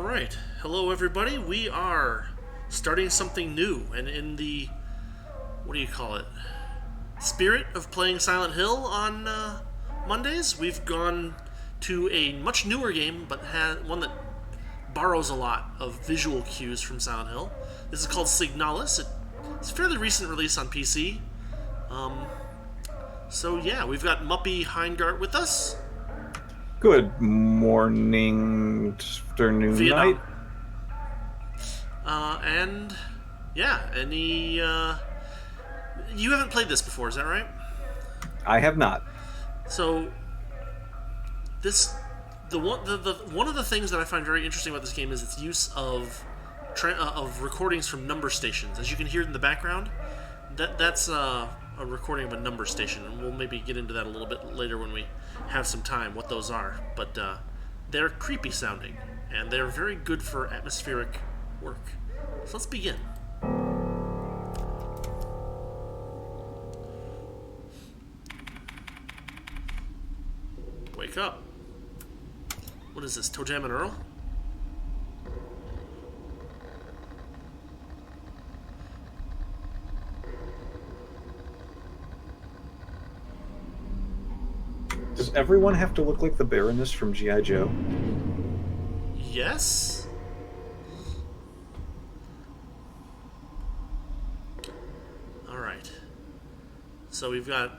right. Hello, everybody. We are starting something new, and in the what do you call it? Spirit of playing Silent Hill on Mondays, we've gone to a much newer game, but one that borrows a lot of visual cues from Silent Hill. This is called Signalis. It's a fairly recent release on PC. Um, so yeah, we've got Muppy Heingart with us. Good morning, afternoon, Vietnam. night. And yeah, any you haven't played this before, is that right? I have not. So this the one of the things that I find very interesting about this game is its use of recordings from number stations. As you can hear in the background, that's a recording of a number station, and we'll maybe get into that a little bit later when we have some time. What those are, but they're creepy sounding, and they're very good for atmospheric work. So let's begin. Wake up. What is this, Toe Jam and Earl? Does everyone have to look like the Baroness from G.I. Joe? Yes? Alright. So we've got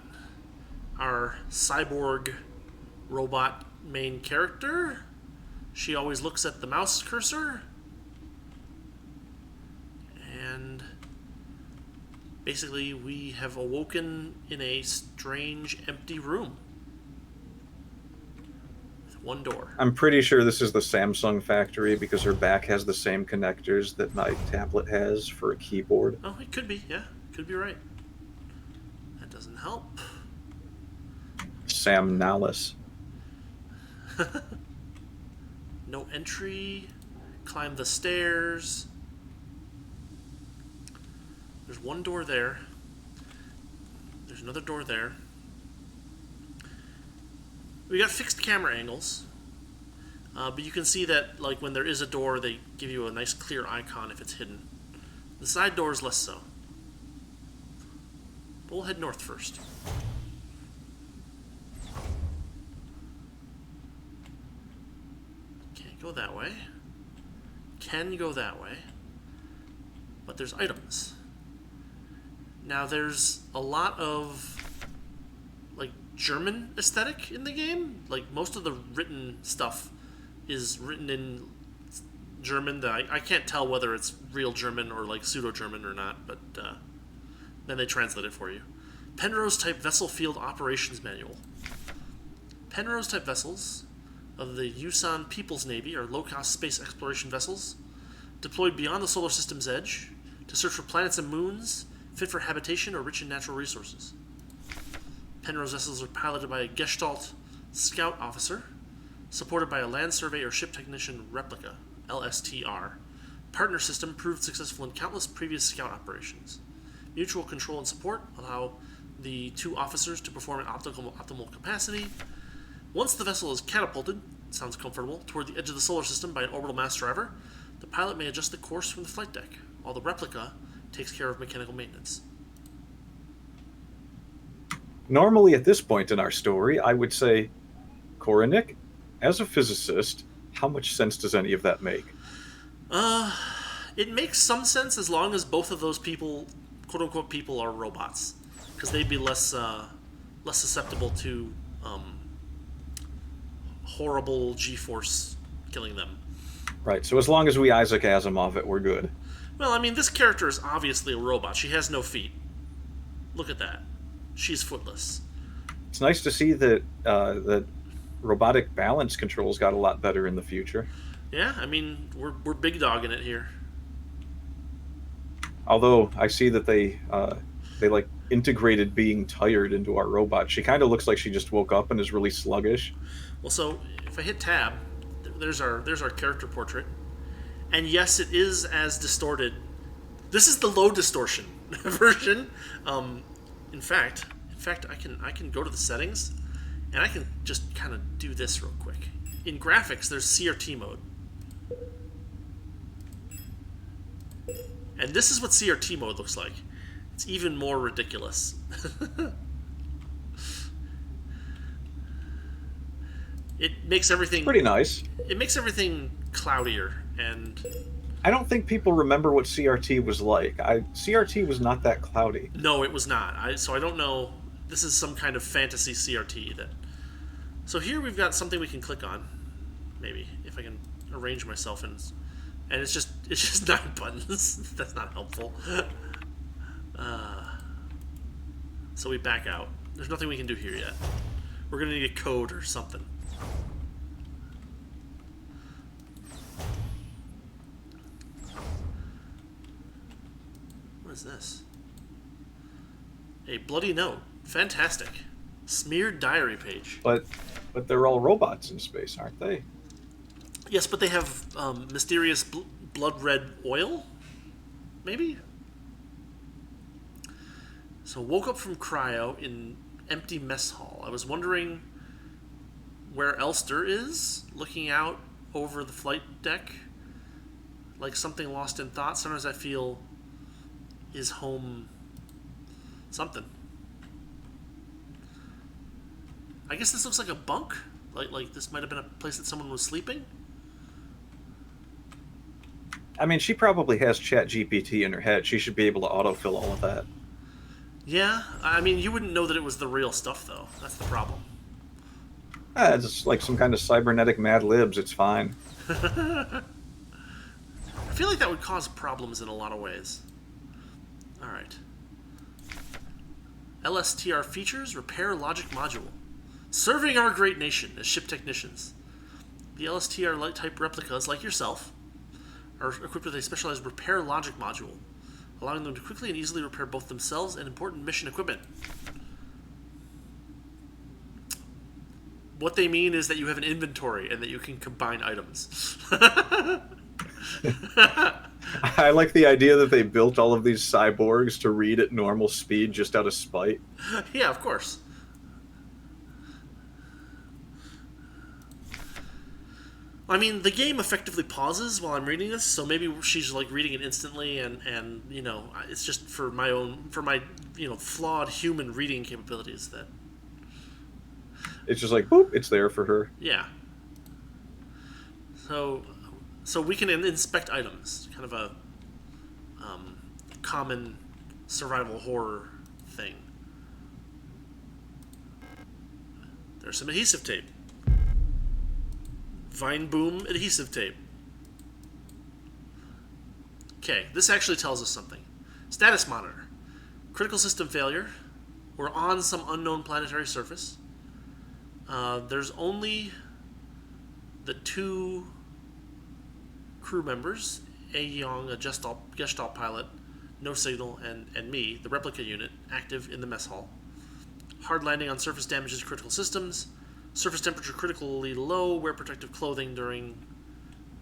our cyborg robot main character. She always looks at the mouse cursor. And basically, we have awoken in a strange, empty room with one door. I'm pretty sure this is the Samsung factory because her back has the same connectors that my tablet has for a keyboard. Oh, it could be, yeah. Could be right. That doesn't help. Samnalis. No entry. Climb the stairs. There's one door there. There's another door there. We got fixed camera angles. But you can see that, like, when there is a door, they give you a nice clear icon if it's hidden. The side door is less so. But we'll head north first. Can't go that way. Can go that way. But there's items. Now there's a lot of like German aesthetic in the game. Like most of the written stuff is written in German that I can't tell whether it's real German or like pseudo-German or not, but then they translate it for you. Penrose type vessel field operations manual. Penrose type vessels of the Yusan People's Navy are low-cost space exploration vessels deployed beyond the solar system's edge to search for planets and moons fit for habitation or rich in natural resources. Penrose vessels are piloted by a Gestalt scout officer, supported by a land survey or ship technician replica, LSTR. Partner system proved successful in countless previous scout operations. Mutual control and support allow the two officers to perform at optimal capacity. Once the vessel is catapulted, sounds comfortable, toward the edge of the solar system by an orbital mass driver, the pilot may adjust the course from the flight deck, while the replica takes care of mechanical maintenance. Normally, at this point in our story, I would say, Koronik, as a physicist, how much sense does any of that make? It makes some sense as long as both of those people, quote unquote people, are robots, because they'd be less susceptible to horrible G-force killing them. Right, so as long as we Isaac Asimov it, we're good. Well, I mean, this character is obviously a robot. She has no feet. Look at that. She's footless. It's nice to see that that robotic balance controls got a lot better in the future. Yeah, I mean, we're big dogging it here. Although I see that they like integrated being tired into our robot. She kind of looks like she just woke up and is really sluggish. Well, so if I hit tab, there's our character portrait, and yes, it is as distorted. This is the low distortion version. In fact, I can go to the settings, and I can just kind of do this real quick. In graphics, there's CRT mode. And this is what CRT mode looks like. It's even more ridiculous. It makes everything Pretty nice. It makes everything cloudier, and I don't think people remember what CRT was like. CRT was not that cloudy. no, it was not. So I don't know. This is some kind of fantasy CRT that. So here we've got something we can click on. Maybe if I can arrange myself and it's just 9 buttons. That's not helpful. So we back out. There's nothing we can do here yet. We're gonna need a code or something. What is this? A bloody note. Fantastic. Smeared diary page. But they're all robots in space, aren't they? Yes, but they have mysterious blood red oil? Maybe? So woke up from cryo in empty mess hall. I was wondering where Elster is, looking out over the flight deck, like something lost in thought. Sometimes I feel is home something. I guess this looks like a bunk. Like this might have been a place that someone was sleeping. I mean, she probably has ChatGPT in her head. She should be able to autofill all of that. Yeah, I mean, you wouldn't know that it was the real stuff, though. That's the problem. It's like some kind of cybernetic Mad Libs. It's fine. I feel like that would cause problems in a lot of ways. All right. LSTR features repair logic module. Serving our great nation as ship technicians. The LSTR light type replicas, like yourself, are equipped with a specialized repair logic module, allowing them to quickly and easily repair both themselves and important mission equipment. What they mean is that you have an inventory and that you can combine items. I like the idea that they built all of these cyborgs to read at normal speed just out of spite. Yeah, of course. I mean, the game effectively pauses while I'm reading this, so maybe she's like reading it instantly, and you know, it's just for my flawed human reading capabilities that. It's just like, boop, it's there for her. Yeah. So we can inspect items, kind of a common survival horror thing. There's some adhesive tape. Vine Boom adhesive tape. Okay, this actually tells us something. Status monitor. Critical system failure. We're on some unknown planetary surface. There's only the 2 crew members, A. Young, a Gestalt pilot, no signal, and me, the replica unit, active in the mess hall. Hard landing on surface damages critical systems. Surface temperature critically low. Wear protective clothing during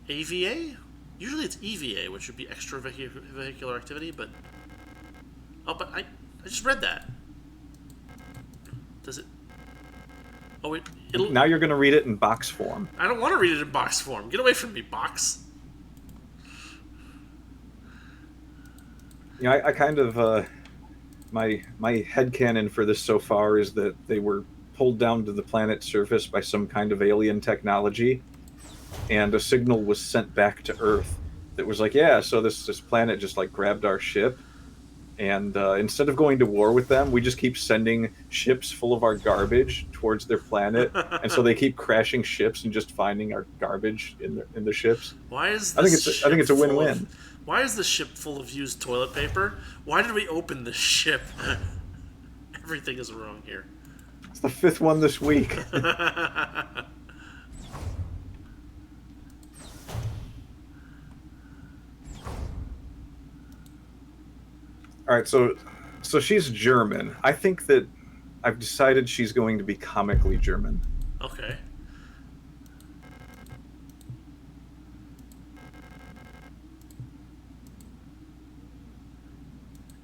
AVA? Usually it's EVA, which would be extra vehicular activity, but... Oh, but I just read that. Does it... Oh, it'll... Now you're going to read it in box form. I don't want to read it in box form. Get away from me, box. You know, I kind of... my headcanon for this so far is that they were pulled down to the planet's surface by some kind of alien technology, and a signal was sent back to Earth that was like, yeah, so this planet just like grabbed our ship, and instead of going to war with them, we just keep sending ships full of our garbage towards their planet, and so they keep crashing ships and just finding our garbage in the ships. Why is I think it's a win-win. Why is the ship full of used toilet paper? Why did we open this ship? Everything is wrong here. It's the 5th one this week. All right, so she's German. I think that I've decided she's going to be comically German. Okay.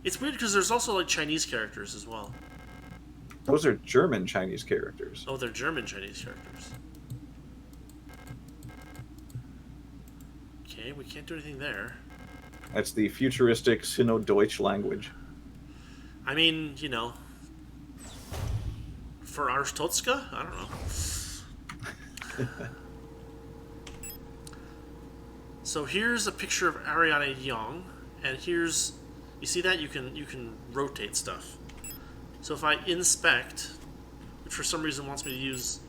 It's weird because there's also like Chinese characters as well. Those are German Chinese characters. Oh, they're German Chinese characters. Okay, we can't do anything there. That's the futuristic Sino-Deutsch language. I mean, for Arstotzka? I don't know. So here's a picture of Ariana Young, and here's, you see that? You can rotate stuff. So if I inspect, which for some reason wants me to use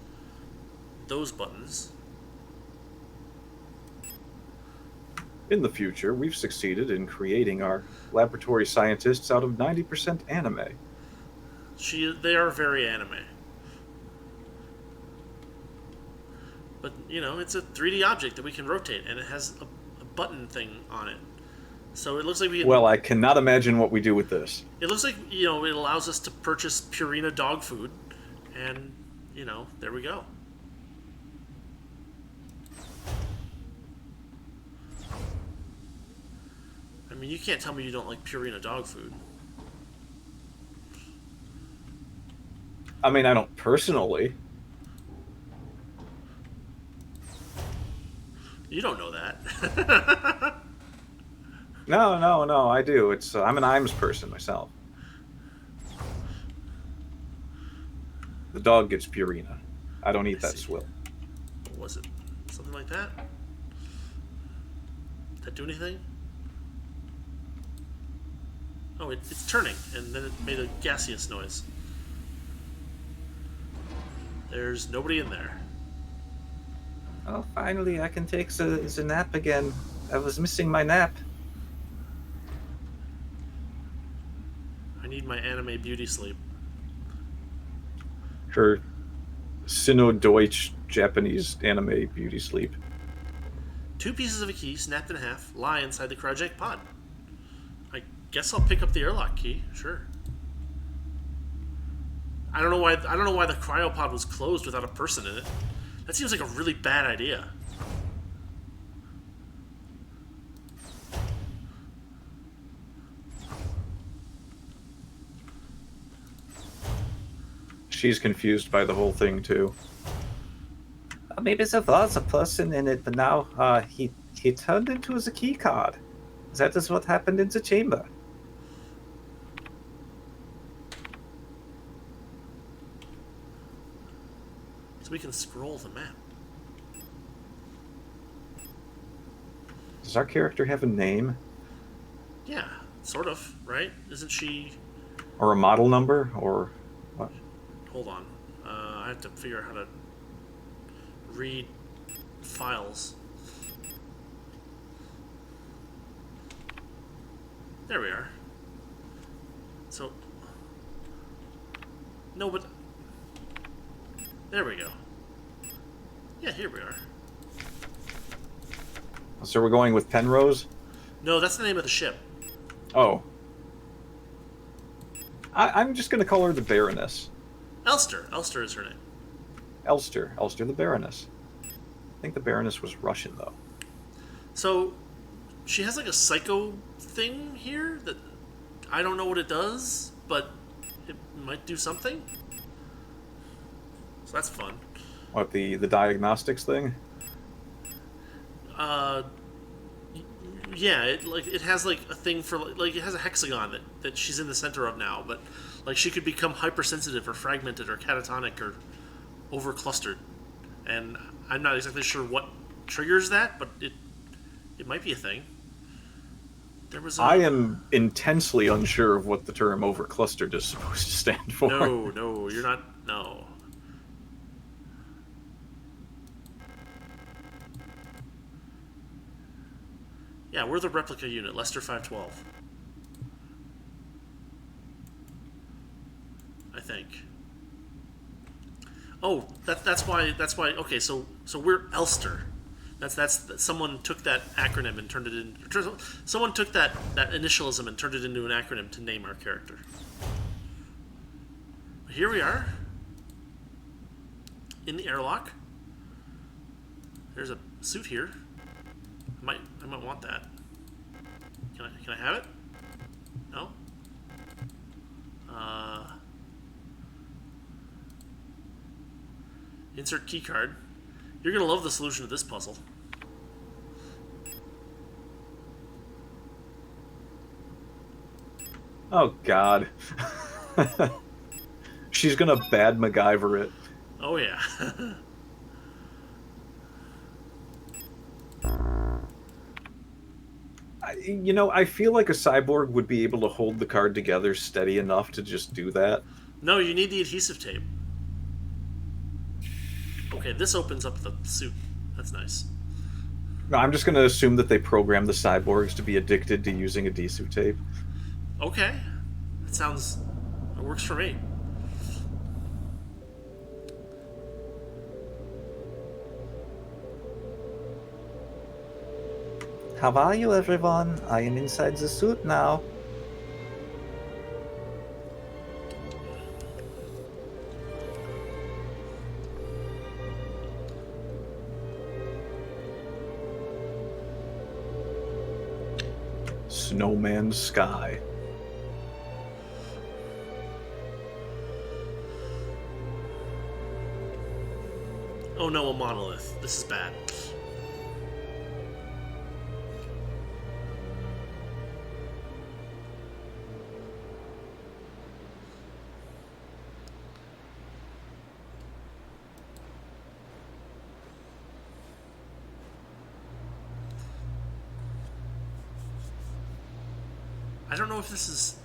those buttons. In the future, we've succeeded in creating our laboratory scientists out of 90% anime. They are very anime. But, it's a 3D object that we can rotate, and it has a button thing on it. So it looks like we can... Well, I cannot imagine what we do with this. It looks like, it allows us to purchase Purina dog food, and, there we go. I mean, you can't tell me you don't like Purina dog food. I mean, I don't personally. You don't know that. No, I do. I'm an Iams person myself. The dog gets Purina. I don't eat that swill. What was it? Something like that? Did that do anything? Oh, it's turning, and then it made a gaseous noise. There's nobody in there. Oh, finally, I can take the nap again. I was missing my nap. I need my anime beauty sleep. Her Sino-Deutsch Japanese anime beauty sleep. 2 pieces of a key, snapped in half, lie inside the cryogenic pod. I guess I'll pick up the airlock key. Sure. I don't know why the cryopod was closed without a person in it. That seems like a really bad idea. She's confused by the whole thing too. Maybe there was a person in it, but now he turned into a key card. That is what happened in the chamber. So we can scroll the map. Does our character have a name? Yeah, sort of, right? Isn't she... Or a model number? Or what? Hold on. I have to figure out how to read files. There we are. So... No, but... There we go. Yeah, here we are. So we're going with Penrose? No, that's the name of the ship. Oh. I'm just going to call her the Baroness. Elster. Elster is her name. Elster the Baroness. I think the Baroness was Russian, though. So, she has like a psycho thing here that I don't know what it does, but it might do something. So that's fun. What, the diagnostics thing? Yeah, it has like a thing for like it has a hexagon that she's in the center of now, but like she could become hypersensitive or fragmented or catatonic or overclustered, and I'm not exactly sure what triggers that, but it might be a thing. There was I am intensely unsure of what the term overclustered is supposed to stand for. No, you're not. No. Yeah, we're the replica unit, Lester 512. I think. Oh, that's why. Okay, so we're Elster. That's someone took that acronym and turned it in. Someone took that initialism and turned it into an acronym to name our character. Here we are in the airlock. There's a suit here. I might want that. Can I have it? No? Insert key card. You're gonna love the solution to this puzzle. Oh God. She's gonna bad MacGyver it. Oh yeah. I feel like a cyborg would be able to hold the card together steady enough to just do that. No, you need the adhesive tape. Okay, this opens up the suit. That's nice. No, I'm just gonna assume that they program the cyborgs to be addicted to using adhesive tape. Okay, that sounds. It works for me. How are you, everyone? I am inside the suit now. Snowman's Sky. Oh no, a monolith. This is bad. I don't know if this is...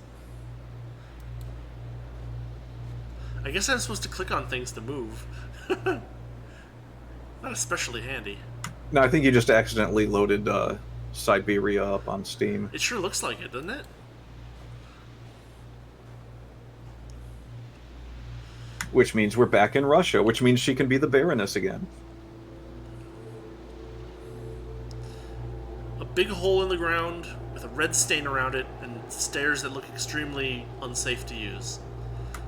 I guess I'm supposed to click on things to move. Not especially handy. No, I think you just accidentally loaded Siberia up on Steam. It sure looks like it, doesn't it? Which means we're back in Russia, which means she can be the Baroness again. A big hole in the ground with a red stain around it and stairs that look extremely unsafe to use.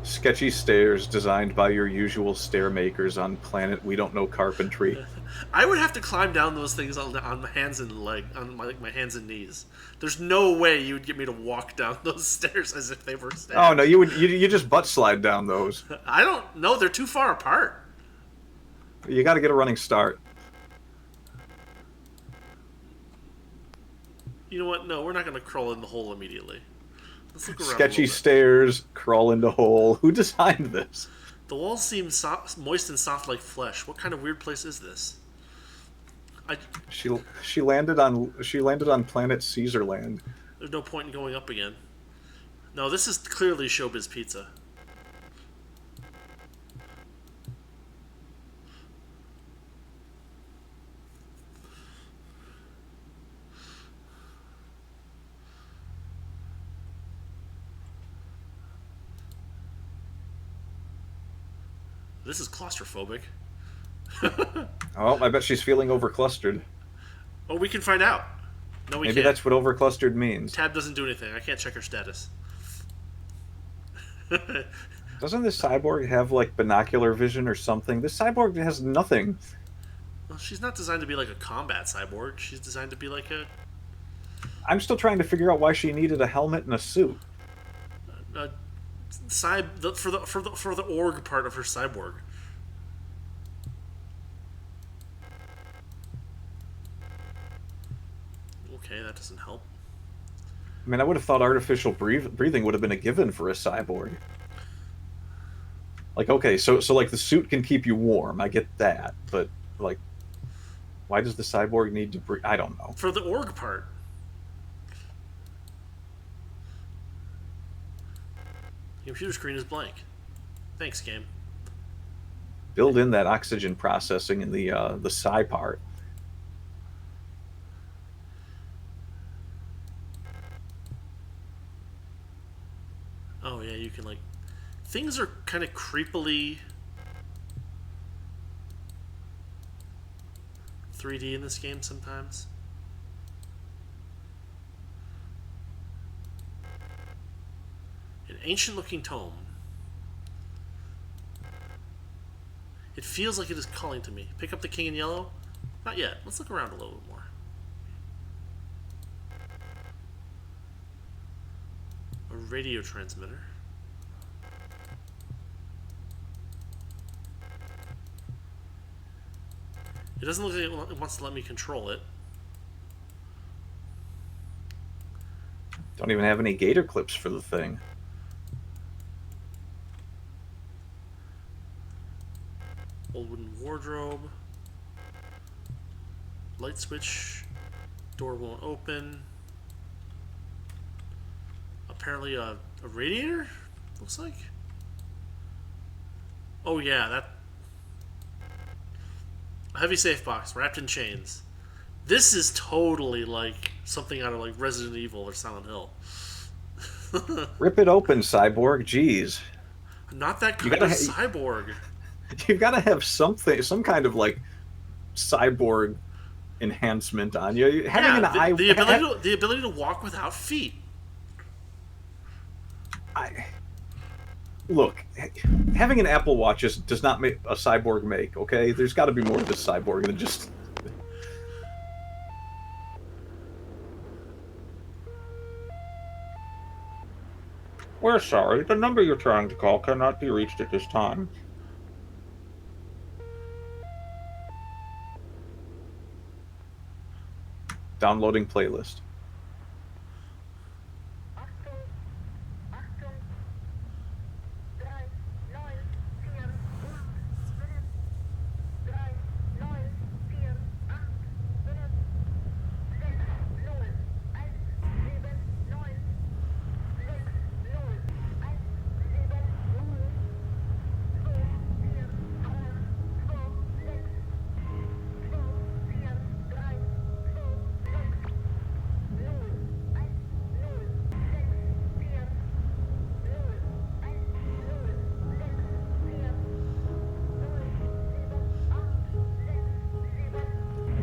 Sketchy stairs designed by your usual stair makers on planet we don't know carpentry. I would have to climb down those things on my hands and my hands and knees. There's no way you would get me to walk down those stairs as if they were stairs. Oh no, you just butt slide down those. I don't know. They're too far apart. You got to get a running start. You know what? No, we're not going to crawl in the hole immediately. Let's look around. Sketchy stairs, crawl into hole. Who designed this? The walls seem moist and soft like flesh. What kind of weird place is this? She landed on planet Caesarland. There's no point in going up again. No, this is clearly Showbiz Pizza. This is claustrophobic. Oh, I bet she's feeling overclustered. Oh, we can find out. No, we Maybe can't. that's what overclustered means. Tab doesn't do anything. I can't check her status. Doesn't this cyborg have like binocular vision or something? This cyborg has nothing. Well, she's not designed to be like a combat cyborg. She's designed to be like a I'm still trying to figure out why she needed a helmet and a suit. for the org part of her cyborg. Okay, that doesn't help. I mean, I would have thought artificial breathing would have been a given for a cyborg. Like, okay, so like the suit can keep you warm. I get that, but like, why does the cyborg need to breathe? I don't know. For the org part. The computer screen is blank. Thanks, game. Build in that oxygen processing in the psi part. Oh yeah, you can like... Things are kind of creepily 3D in this game sometimes. An ancient looking tome. It feels like it is calling to me. Pick up the king in yellow? Not yet. Let's look around a little bit more. A radio transmitter. It doesn't look like it wants to let me control it. Don't even have any gator clips for the thing. Old wooden wardrobe. Light switch. Door won't open. Apparently a radiator? Looks like. Oh yeah, that... A heavy safe box wrapped in chains. This is totally like something out of like Resident Evil or Silent Hill. Rip it open, Cyborg. Jeez. Not that kind of cyborg. You've got to have something, some kind of like cyborg enhancement on you. Having the ability to walk without feet. Look, having an Apple Watch does not make a cyborg make. Okay, there's got to be more to this cyborg than just. We're sorry, the number you're trying to call cannot be reached at this time. Downloading playlist.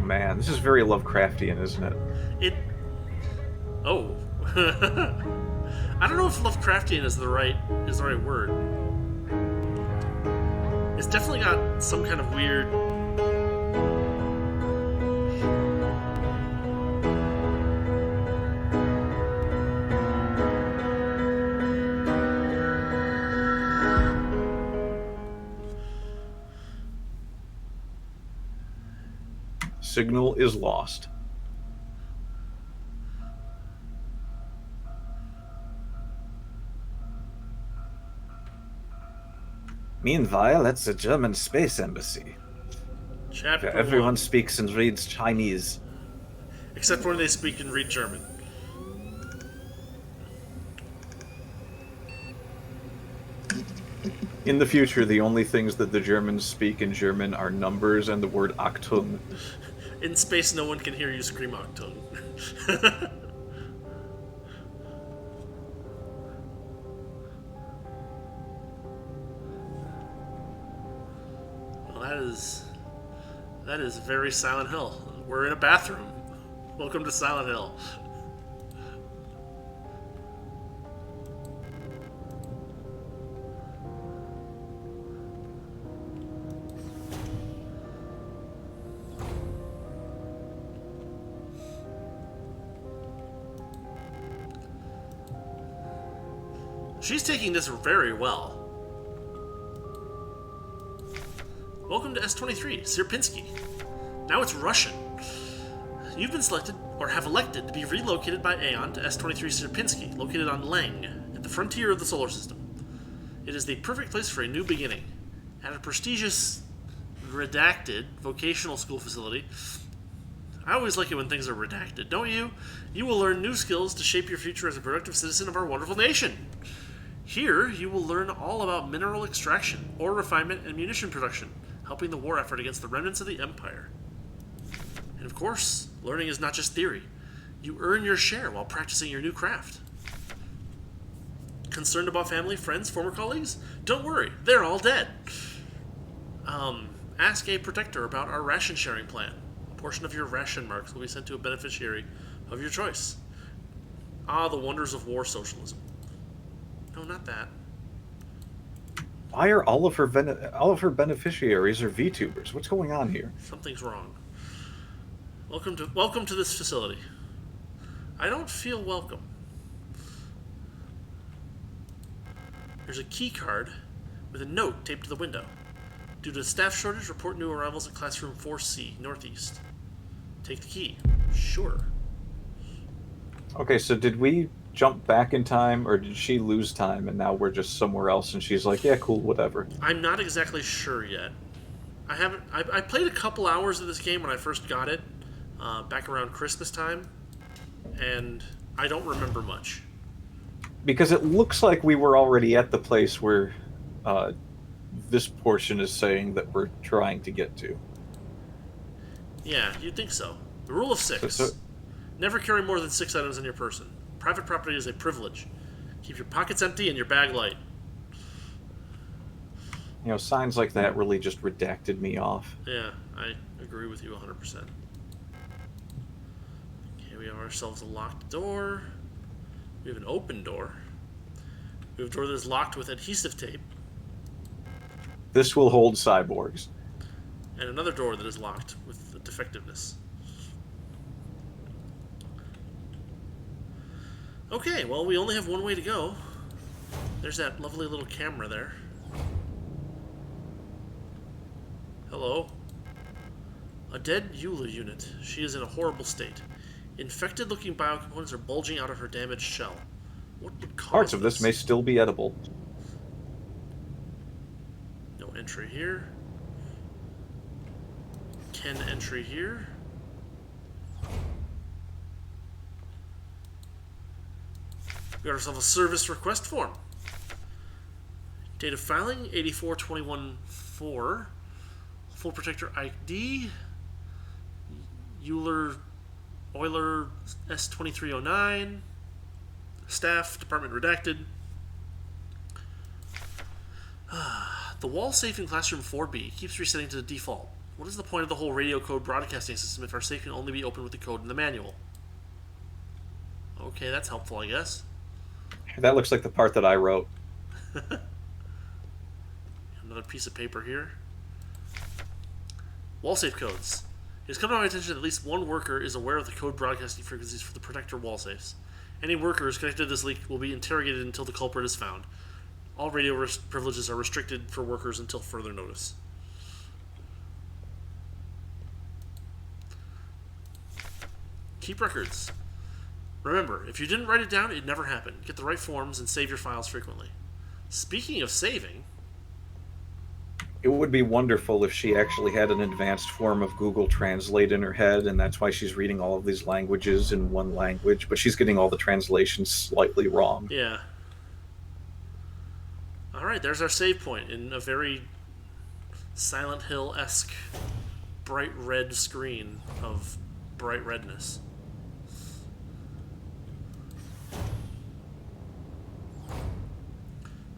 Man, this is very Lovecraftian, isn't it? Oh. I don't know if Lovecraftian is the right word. It's definitely got some kind of weird... Signal is lost. Meanwhile, at the German Space Embassy, Chapter everyone 1. speaks and reads Chinese. Except when they speak and read German. In the future, the only things that the Germans speak in German are numbers and the word Achtung. In space, no one can hear you scream Octung. Well, that is very Silent Hill. We're in a bathroom. Welcome to Silent Hill. She's taking this very well. Welcome to S-23, Sierpinski. Now it's Russian. You've been selected, or have elected, to be relocated by Aeon to S-23 Sierpinski, located on Leng, at the frontier of the solar system. It is the perfect place for a new beginning. At a prestigious, redacted, vocational school facility. I always like it when things are redacted, don't you? You will learn new skills to shape your future as a productive citizen of our wonderful nation. Here, you will learn all about mineral extraction, ore refinement, and munition production, helping the war effort against the remnants of the Empire. And of course, learning is not just theory. You earn your share while practicing your new craft. Concerned about family, friends, former colleagues? Don't worry, they're all dead. Ask a protector about our ration sharing plan. A portion of your ration marks will be sent to a beneficiary of your choice. Ah, the wonders of war socialism. No, not that. Why are all of her beneficiaries are VTubers? What's going on here? Something's wrong. Welcome to this facility. I don't feel welcome. There's a key card with a note taped to the window. Due to staff shortage, report new arrivals at classroom 4C, northeast. Take the key. Sure. Okay, so did we jump back in time, or did she lose time and now we're just somewhere else and she's like, yeah, cool, whatever? I'm not exactly sure yet. I played a couple hours of this game when I first got it, back around Christmas time, and I don't remember much. Because it looks like we were already at the place where this portion is saying that we're trying to get to. Yeah, you'd think so. The rule of 6. So- Never carry more than 6 items on your person. Private property is a privilege. Keep your pockets empty and your bag light. You know, signs like that really just redacted me off. Yeah, I agree with you 100%. Okay, we have ourselves a locked door. We have an open door. We have a door that is locked with adhesive tape. This will hold cyborgs. And another door that is locked with defectiveness. Okay, well, we only have one way to go. There's that lovely little camera there. Hello. A dead Eula unit. She is in a horrible state. Infected-looking biocomponents are bulging out of her damaged shell. What would cause Parts of this may still be edible. No entry here. Ken entry here. We got ourselves a service request form. Date of filing 8421-4. Full protector ID. Euler S2309. Staff, department redacted. The wall safe in classroom 4B keeps resetting to the default. What is the point of the whole radio code broadcasting system if our safe can only be opened with the code in the manual? Okay, that's helpful, I guess. That looks like the part that I wrote. Another piece of paper here. Wall safe codes. It has come to my attention that at least one worker is aware of the code broadcasting frequencies for the protector wall safes. Any workers connected to this leak will be interrogated until the culprit is found. All radio privileges are restricted for workers until further notice. Keep records. Remember, if you didn't write it down, it never happened. Get the right forms and save your files frequently. Speaking of saving... It would be wonderful if she actually had an advanced form of Google Translate in her head, and that's why she's reading all of these languages in one language, but she's getting all the translations slightly wrong. Yeah. Alright, there's our save point in a very Silent Hill-esque bright red screen of bright redness.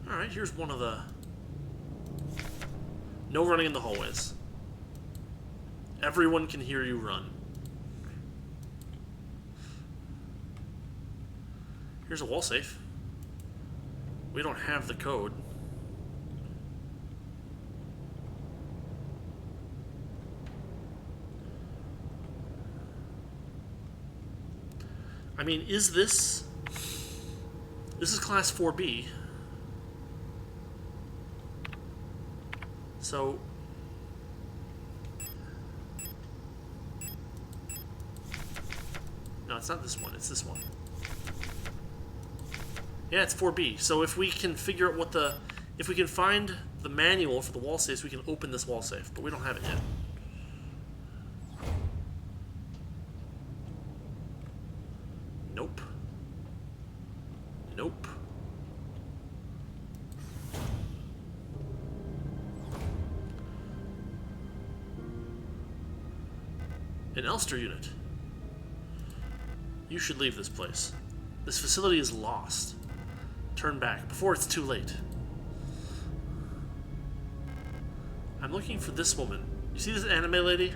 Alright, here's one of the... No running in the hallways. Everyone can hear you run. Here's a wall safe. We don't have the code. I mean, is this... This is class 4B. So... No, it's not this one. It's this one. Yeah, it's 4B. So if we can figure out what the... If we can find the manual for the wall safes, we can open this wall safe. But we don't have it yet. Nope. Nope. An Elster unit. You should leave this place. This facility is lost. Turn back before it's too late. I'm looking for this woman. You see this anime lady?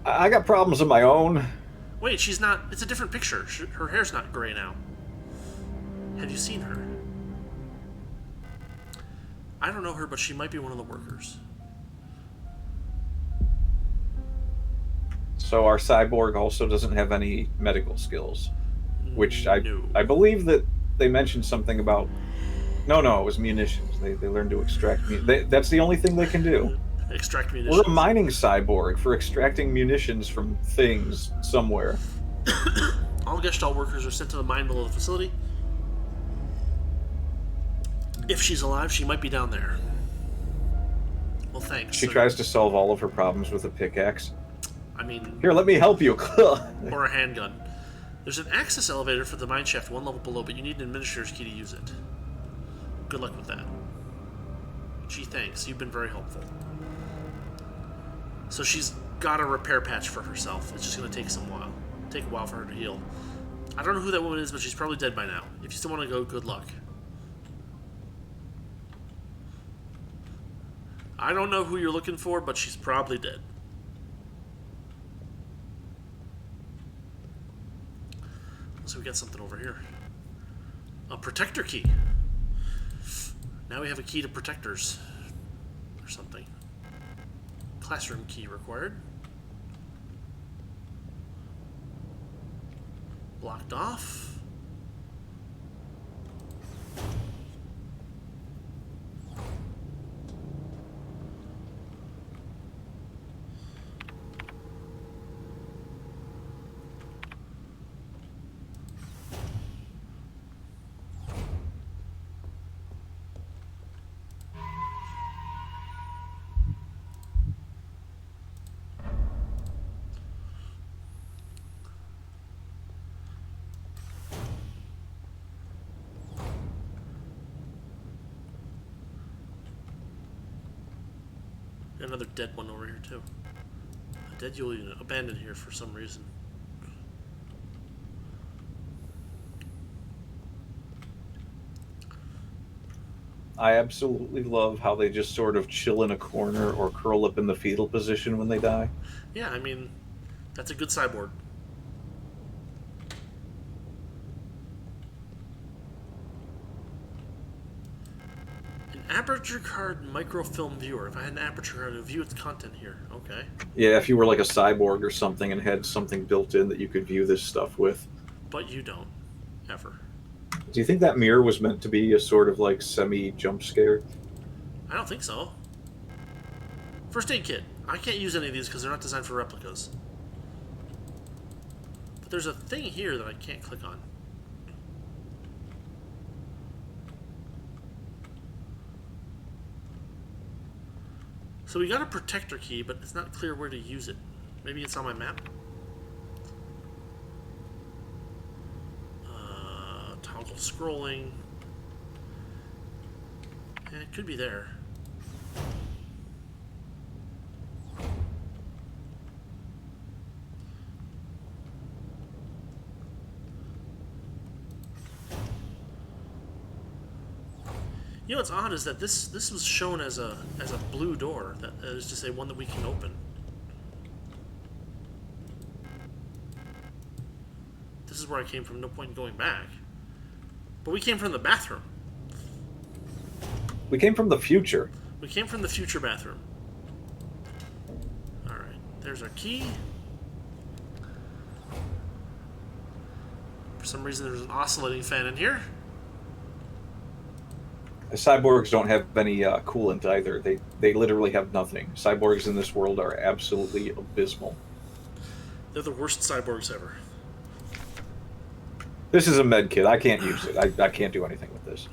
I got problems of my own. Wait, she's not... It's a different picture. Her hair's not gray now. Have you seen her? I don't know her, but she might be one of the workers. So our cyborg also doesn't have any medical skills, which No. I believe that they mentioned something about... No, it was munitions. They learned to extract... That's the only thing they can do. Extract munitions. We're a mining cyborg for extracting munitions from things somewhere. All Gestalt workers are sent to the mine below the facility. If she's alive, she might be down there. Well, thanks. She tries to solve all of her problems with a pickaxe. I mean... Here, let me help you. Or a handgun. There's an access elevator for the mine shaft one level below, but you need an administrator's key to use it. Good luck with that. Gee, thanks. You've been very helpful. So she's got a repair patch for herself. It's just going to take a while for her to heal. I don't know who that woman is, but she's probably dead by now. If you still want to go, good luck. I don't know who you're looking for, but she's probably dead. So we got something over here. A protector key. Now we have a key to protectors. Or something. Classroom key required. Blocked off. Another dead one over here too. A dead Yule unit abandoned here for some reason. I absolutely love how they just sort of chill in a corner or curl up in the fetal position when they die. Yeah, I mean, that's a good cyborg. Aperture card microfilm viewer. If I had an aperture card, it would view its content here. Okay. Yeah, if you were like a cyborg or something and had something built in that you could view this stuff with. But you don't. Ever. Do you think that mirror was meant to be a sort of like semi-jump scare? I don't think so. First aid kit. I can't use any of these because they're not designed for replicas. But there's a thing here that I can't click on. So we got a protector key, but it's not clear where to use it. Maybe it's on my map? Toggle scrolling. It could be there. You know what's odd is that this was shown as a blue door, that is to say one that we can open. This is where I came from, no point in going back. But we came from the bathroom. We came from the future. We came from the future bathroom. Alright, there's our key. For some reason there's an oscillating fan in here. Cyborgs don't have any coolant either. They literally have nothing. Cyborgs in this world are absolutely abysmal. They're the worst cyborgs ever. This is a med kit. I can't use it. I can't do anything with this.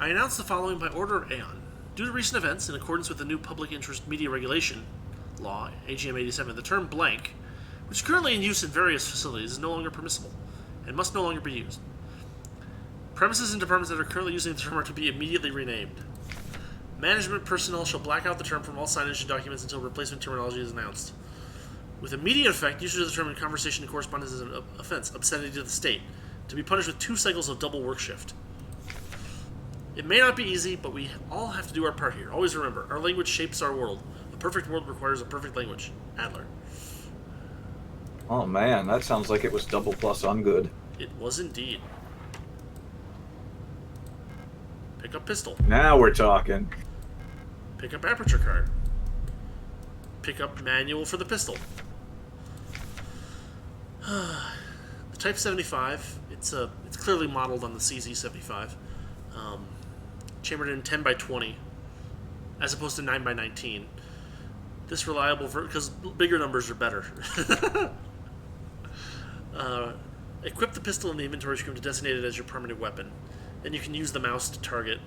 I announce the following by order of Aeon. Due to recent events, in accordance with the new Public Interest Media Regulation Law, AGM 87, the term blank, which is currently in use in various facilities, is no longer permissible and must no longer be used. Premises and departments that are currently using the term are to be immediately renamed. Management personnel shall black out the term from all signage and documents until replacement terminology is announced. With immediate effect, usage of the term in conversation and correspondence is an offense, obscenity to the state, to be punished with 2 cycles of double work shift. It may not be easy, but we all have to do our part here. Always remember, our language shapes our world. A perfect world requires a perfect language. Adler. Oh man, that sounds like it was double plus ungood. It was indeed. Pick up pistol. Now we're talking. Pick up aperture card. Pick up manual for the pistol. The Type 75, it's clearly modeled on the CZ75. Chambered in 10 by 20, as opposed to 9 by 19. This reliable, because bigger numbers are better. Equip the pistol in the inventory screen to designate it as your permanent weapon. Then you can use the mouse to target.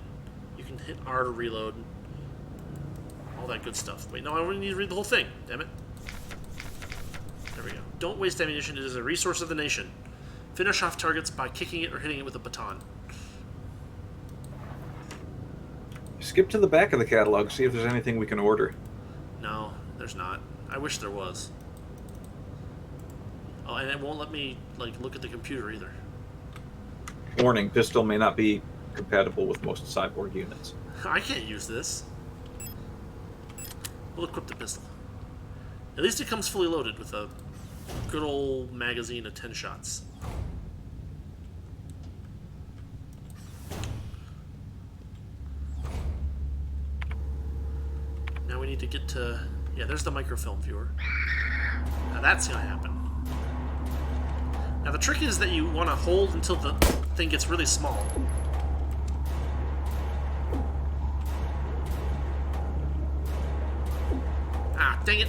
You can hit R to reload. All that good stuff. Wait, no, I only need to read the whole thing. Damn it. There we go. Don't waste ammunition. It is a resource of the nation. Finish off targets by kicking it or hitting it with a baton. Skip to the back of the catalog, see if there's anything we can order. No, there's not. I wish there was. Oh, and it won't let me, like, look at the computer either. Warning, pistol may not be compatible with most cyborg units. I can't use this. We'll equip the pistol. At least it comes fully loaded with a good old magazine of 10 shots. Now we need to get to... Yeah, there's the microfilm viewer. Now that's going to happen. Now the trick is that you want to hold until the thing gets really small. Ah, dang it.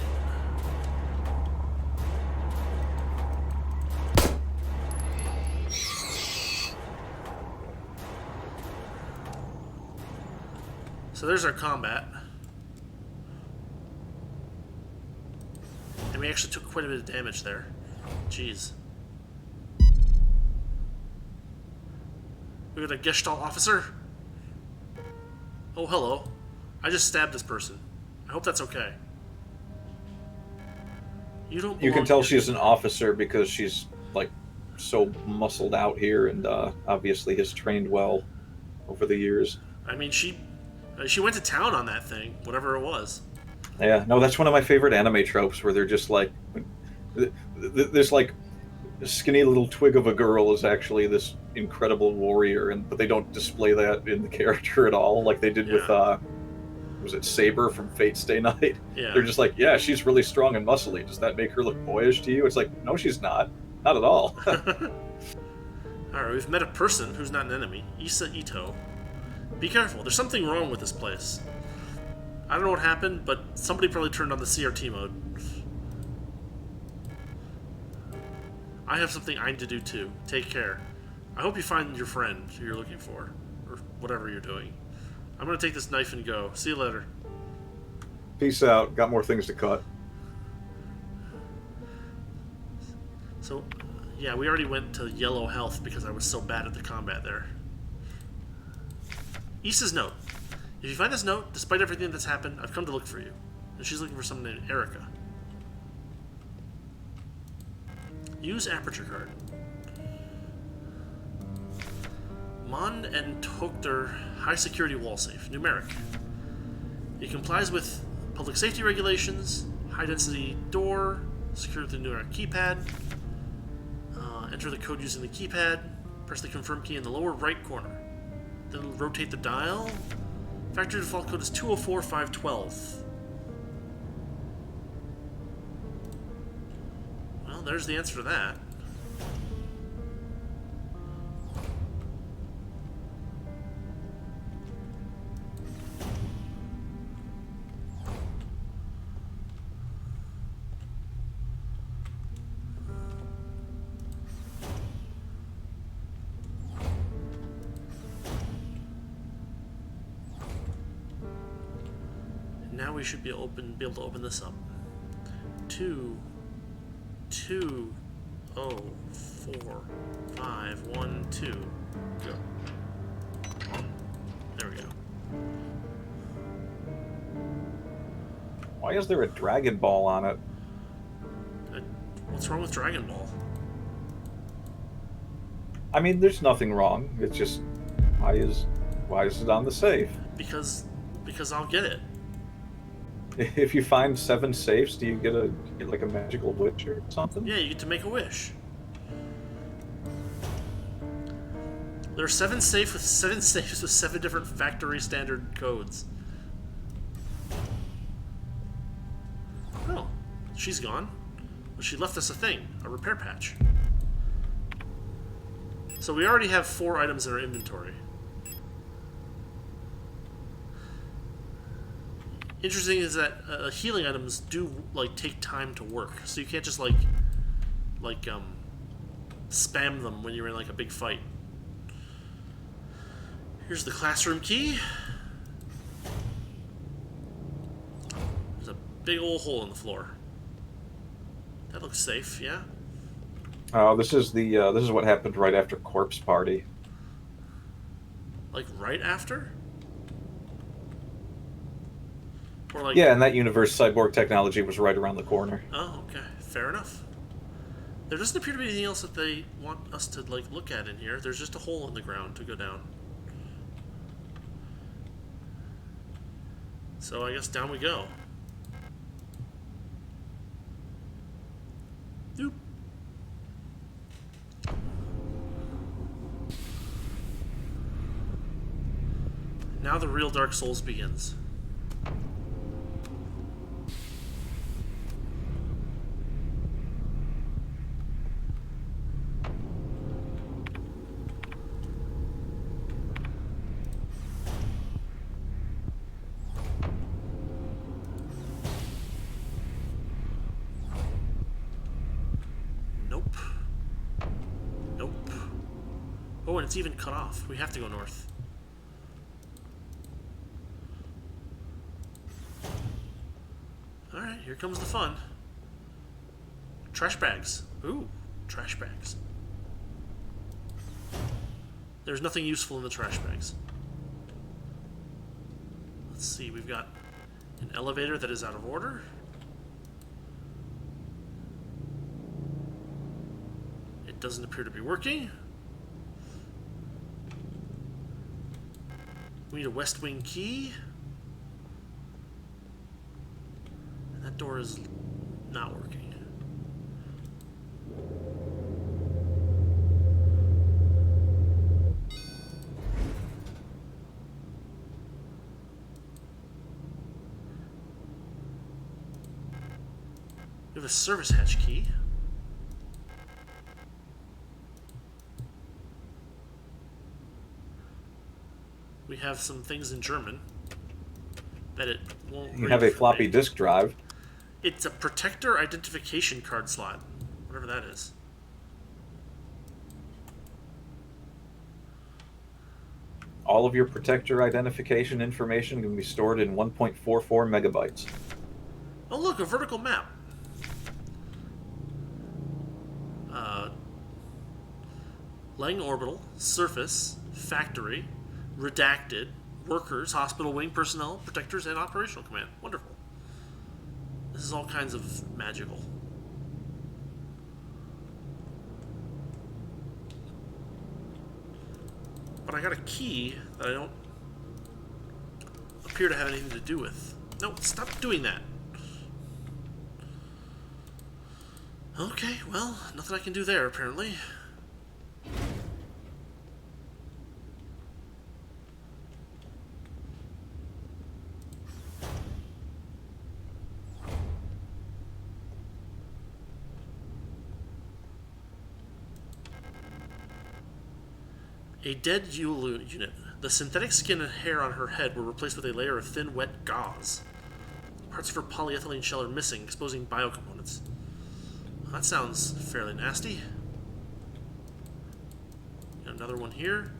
So there's our combat. And we actually took quite a bit of damage there. Jeez. We got a Gestalt officer. Oh, hello. I just stabbed this person. I hope that's okay. You don't. You can belong tell here. she's an officer because she's like so muscled out here, and obviously has trained well over the years. I mean, she went to town on that thing, whatever it was. Yeah, no, that's one of my favorite anime tropes where they're just like, this like skinny little twig of a girl is actually this incredible warrior, but they don't display that in the character at all, like they did with was it Saber from Fate Stay Night? Yeah. They're just like, yeah, she's really strong and muscly. Does that make her look boyish to you? It's like, no, she's not at all. Alright, we've met a person who's not an enemy. Issa Ito. Be careful, there's something wrong with this place. I don't know what happened, but somebody probably turned on the CRT mode. I have something I need to do too. Take care. I hope you find your friend who you're looking for, or whatever you're doing. I'm gonna take this knife and go. See you later. Peace out. Got more things to cut. So, yeah, we already went to yellow health because I was so bad at the combat there. Issa's note. If you find this note, despite everything that's happened, I've come to look for you. And she's looking for someone named Erica. Use aperture card. Mond and Tokter high security wall safe. Numeric. It complies with public safety regulations, high density door, secured with the numeric keypad. Enter the code using the keypad. Press the confirm key in the lower right corner. Then rotate the dial. Factory default code is 204512. Well, there's the answer to that. Now we should be able to open this up. 2, 2, 0, 4, 5, 1, 2. Go. There we go. Why is there a Dragon Ball on it? What's wrong with Dragon Ball? I mean, there's nothing wrong. It's just, why is it on the safe? Because I'll get it. If you find 7 safes, do you get like a magical wish or something? Yeah, you get to make a wish. There are 7 safes with 7 different factory standard codes. Oh, she's gone. But she left us a thing, a repair patch. So we already have 4 items in our inventory. Interesting is that healing items do like take time to work, so you can't just like spam them when you're in like a big fight. Here's the classroom key. There's a big old hole in the floor. That looks safe, yeah? Oh, this is what happened right after Corpse Party. Like right after? Or like... Yeah, in that universe, cyborg technology was right around the corner. Oh, okay. Fair enough. There doesn't appear to be anything else that they want us to like look at in here. There's just a hole in the ground to go down. So I guess down we go. Doop. Now the real Dark Souls begins. Nope. Nope. Oh, and it's even cut off. We have to go north. Alright, here comes the fun. Trash bags. Ooh, trash bags. There's nothing useful in the trash bags. Let's see, we've got an elevator that is out of order. It doesn't appear to be working. We need a West Wing key. And that door is not working. We have a service hatch key. We have some things in German that it won't You read have a for floppy me. disk drive. It's a protector identification card slot, whatever that is. All of your protector identification information can be stored in 1.44 megabytes. Oh look, a vertical map. Lang orbital, surface, factory, redacted, workers, hospital wing personnel, protectors, and operational command. Wonderful. This is all kinds of magical. But I got a key that I don't appear to have anything to do with. No, stop doing that. Okay, well, nothing I can do there, apparently. A dead Yulu unit. The synthetic skin and hair on her head were replaced with a layer of thin, wet gauze. Parts of her polyethylene shell are missing, exposing biocomponents. That sounds fairly nasty. Got another one here.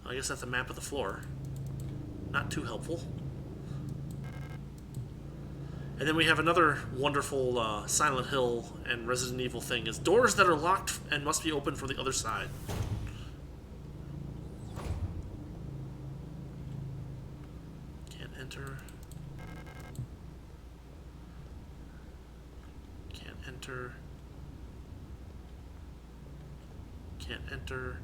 I guess that's a map of the floor. Not too helpful. And then we have another wonderful Silent Hill and Resident Evil thing. Is doors that are locked and must be opened from the other side. Can't enter. Can't enter. Can't enter.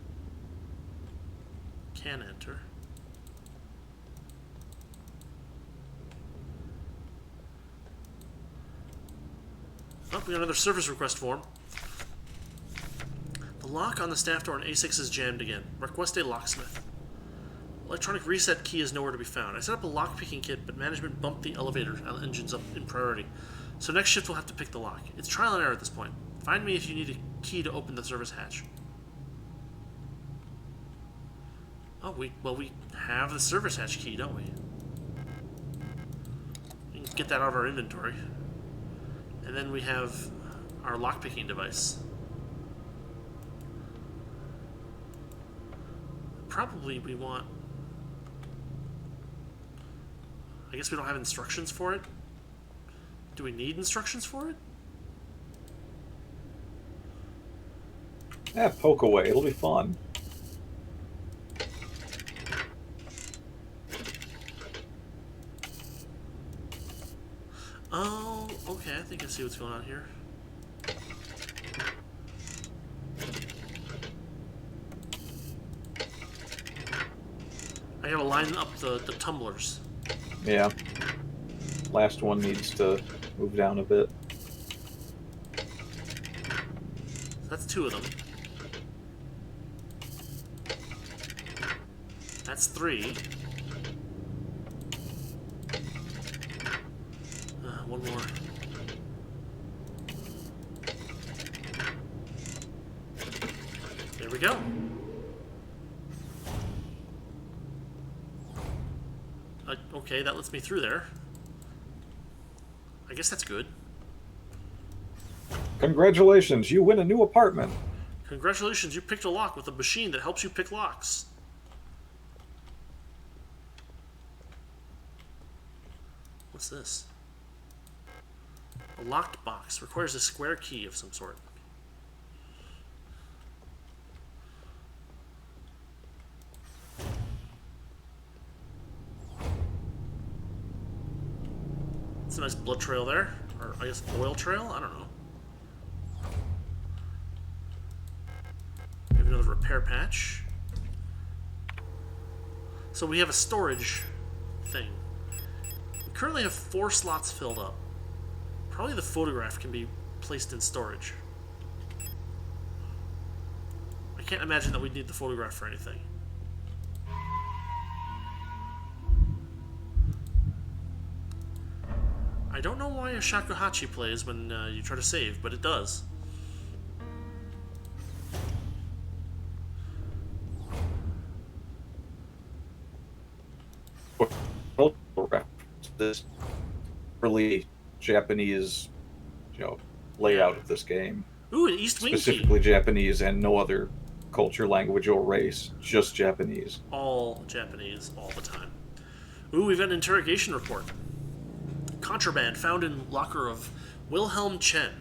Can enter. Oh, we got another service request form. The lock on the staff door in A6 is jammed again. Request a locksmith. Electronic reset key is nowhere to be found. I set up a lock-picking kit, but management bumped the elevator engines up in priority. So next shift we'll have to pick the lock. It's trial and error at this point. Find me if you need a key to open the service hatch. Oh, we have the service hatch key, don't we? We can get that out of our inventory. And then we have our lockpicking device. Probably we want... I guess we don't have instructions for it. Do we need instructions for it? Yeah, poke away. It'll be fun. Oh, okay. I think I see what's going on here. I gotta line up the tumblers. Yeah. Last one needs to move down a bit. That's 2 of them. That's 3. One more. There we go. Okay, that lets me through there. I guess that's good. Congratulations, you win a new apartment. Congratulations, you picked a lock with a machine that helps you pick locks. What's this? A locked box requires a square key of some sort. It's a nice blood trail there. Or, I guess, oil trail? I don't know. We have another repair patch. So we have a storage thing. We currently have 4 slots filled up. Probably the photograph can be placed in storage. I can't imagine that we'd need the photograph for anything. I don't know why a shakuhachi plays when you try to save, but it does. This really Japanese, layout of this game. Ooh, an East Wing key. Specifically Japanese and no other culture, language, or race. Just Japanese. All Japanese, all the time. Ooh, we've got an interrogation report. Contraband found in locker of Wilhelm Chen.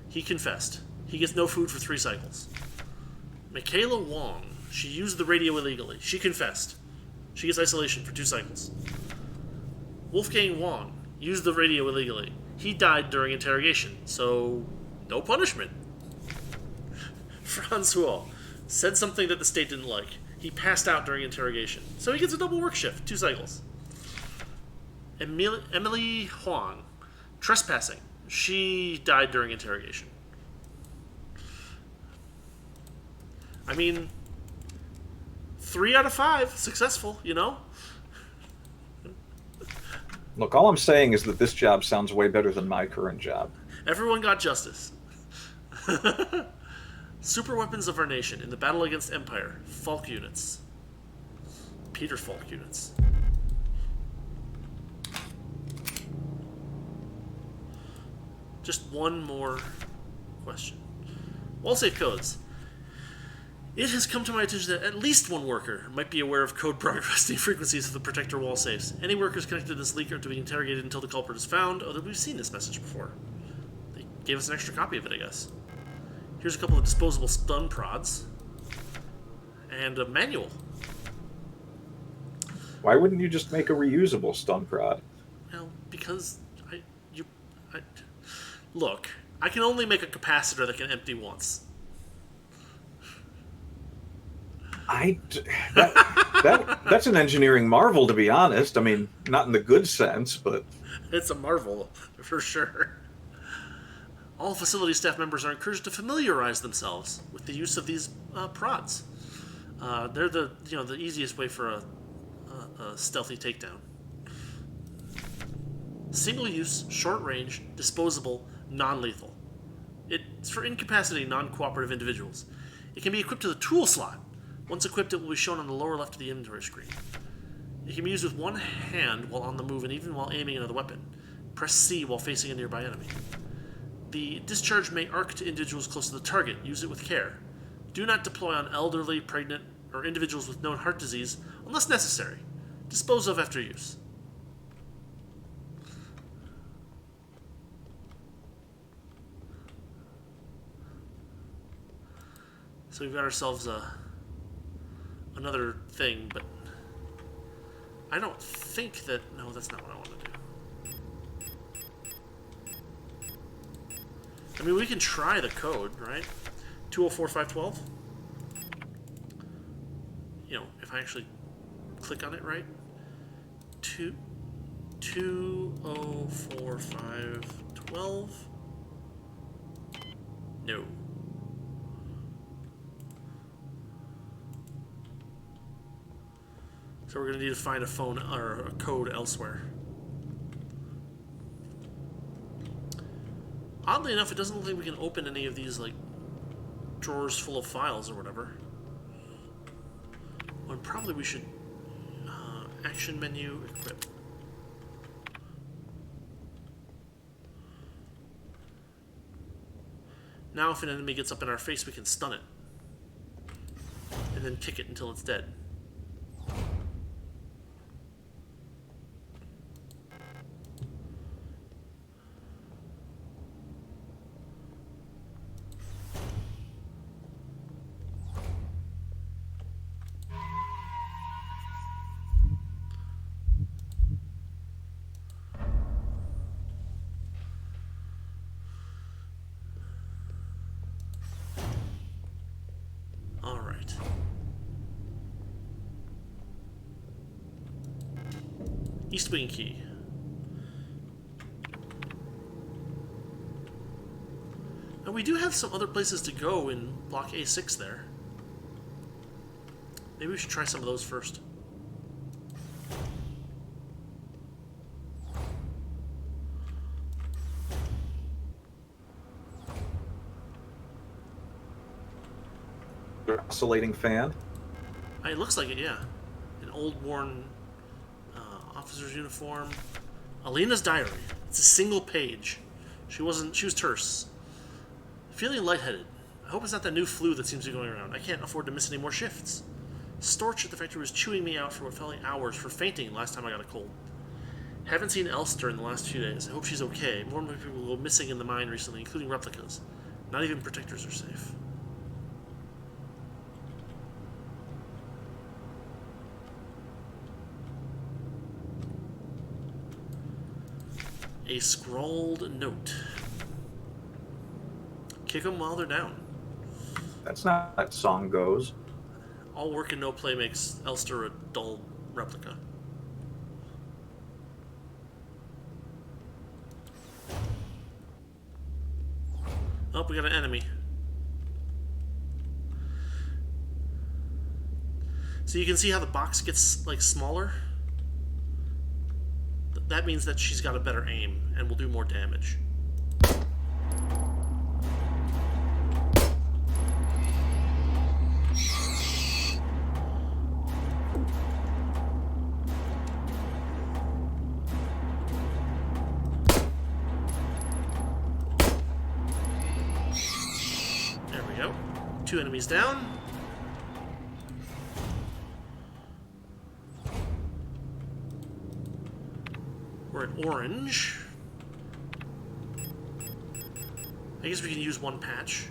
He confessed. He gets no food for 3 cycles. Michaela Wong. She used the radio illegally. She confessed. She gets isolation for 2 cycles. Wolfgang Wong used the radio illegally. He died during interrogation, so no punishment. Francois said something that the state didn't like. He passed out during interrogation, so he gets a double work shift, 2 cycles. Emily Huang, trespassing. She died during interrogation. I mean, 3 out of 5 successful, Look, all I'm saying is that this job sounds way better than my current job. Everyone got justice. Super weapons of our nation in the battle against Empire. Falk units. Peter Falk units. Just one more question. Wall safe codes. It has come to my attention that at least one worker might be aware of code broadcasting frequencies of the protector wall safes. Any workers connected to this leak are to be interrogated until the culprit is found. Oh, we've seen this message before. They gave us an extra copy of it, I guess. Here's a couple of disposable stun prods. And a manual. Why wouldn't you just make a reusable stun prod? Well, because look, I can only make a capacitor that can empty once. That's an engineering marvel, to be honest. I mean, not in the good sense, but... It's a marvel, for sure. All facility staff members are encouraged to familiarize themselves with the use of these prods. They're the easiest way for a stealthy takedown. Single-use, short-range, disposable, non-lethal. It's for incapacitating non-cooperative individuals. It can be equipped to the tool slot. Once equipped, it will be shown on the lower left of the inventory screen. It can be used with one hand while on the move and even while aiming another weapon. Press C while facing a nearby enemy. The discharge may arc to individuals close to the target. Use it with care. Do not deploy on elderly, pregnant, or individuals with known heart disease unless necessary. Dispose of after use. So we've got ourselves another thing, but I don't think that... No, that's not what I want to do. I mean, we can try the code, right? 204512. You know, if I actually click on it, right? 204512. No. So we're going to need to find a phone or a code elsewhere. Oddly enough, it doesn't look like we can open any of these, like, drawers full of files or whatever. Well, probably we should... action menu, equip. Now if an enemy gets up in our face, we can stun it. And then kick it until it's dead. Alright. East Wing key. And we do have some other places to go in Block A6 there. Maybe we should try some of those first. Oscillating fan. It looks like it, yeah. An old worn officer's uniform. Alina's diary. It's a single page. She was terse. Feeling lightheaded. I hope it's not that new flu that seems to be going around. I can't afford to miss any more shifts. Storch at the factory was chewing me out for what felt like hours for fainting last time I got a cold. Haven't seen Elster in the last few days. I hope she's okay. More and more people go missing in the mine recently, including replicas. Not even protectors are safe. A scrawled note. Kick them while they're down. That's not how that song goes. All work and no play makes Elster a dull replica. Oh, we got an enemy. So you can see how the box gets, like, smaller. That means that she's got a better aim and will do more damage. There we go. 2 enemies down. We're at orange. I guess we can use one patch.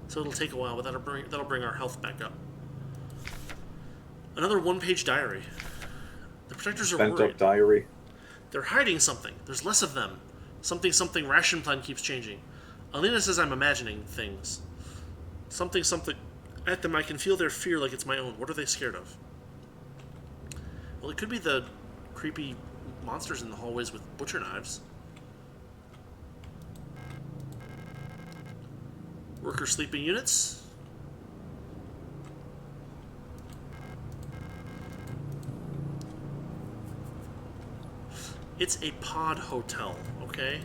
So it'll take a while, but that'll bring our health back up. Another one-page diary. The protectors are Bent worried. up diary. They're hiding something. There's less of them. Something ration plan keeps changing. Alina says I'm imagining things. Something at them. I can feel their fear like it's my own. What are they scared of? Well, it could be the creepy monsters in the hallways with butcher knives. Worker sleeping units. It's a pod hotel, okay?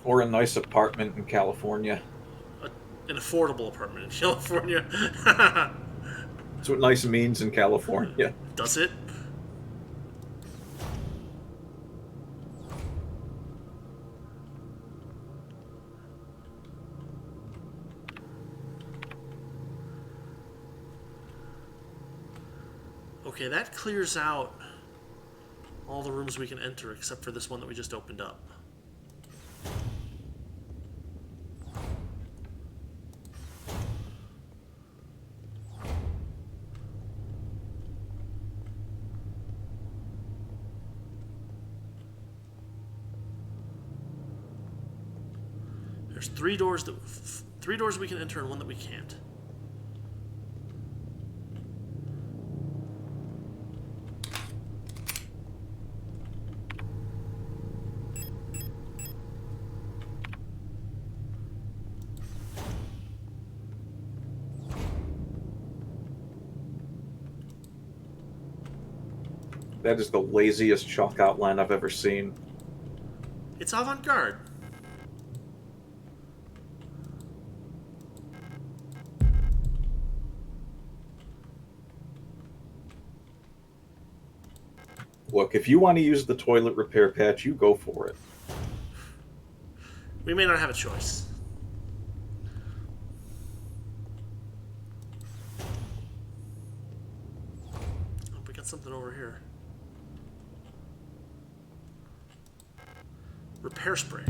Or a nice apartment in California. An affordable apartment in California. That's what nice means in California. Does it? Okay, that clears out all the rooms we can enter except for this one that we just opened up. There's three doors we can enter and one that we can't. That is the laziest chalk outline I've ever seen. It's avant-garde. Look, if you want to use the toilet repair patch, you go for it. We may not have a choice. Oh, we got something over here. Repair spray.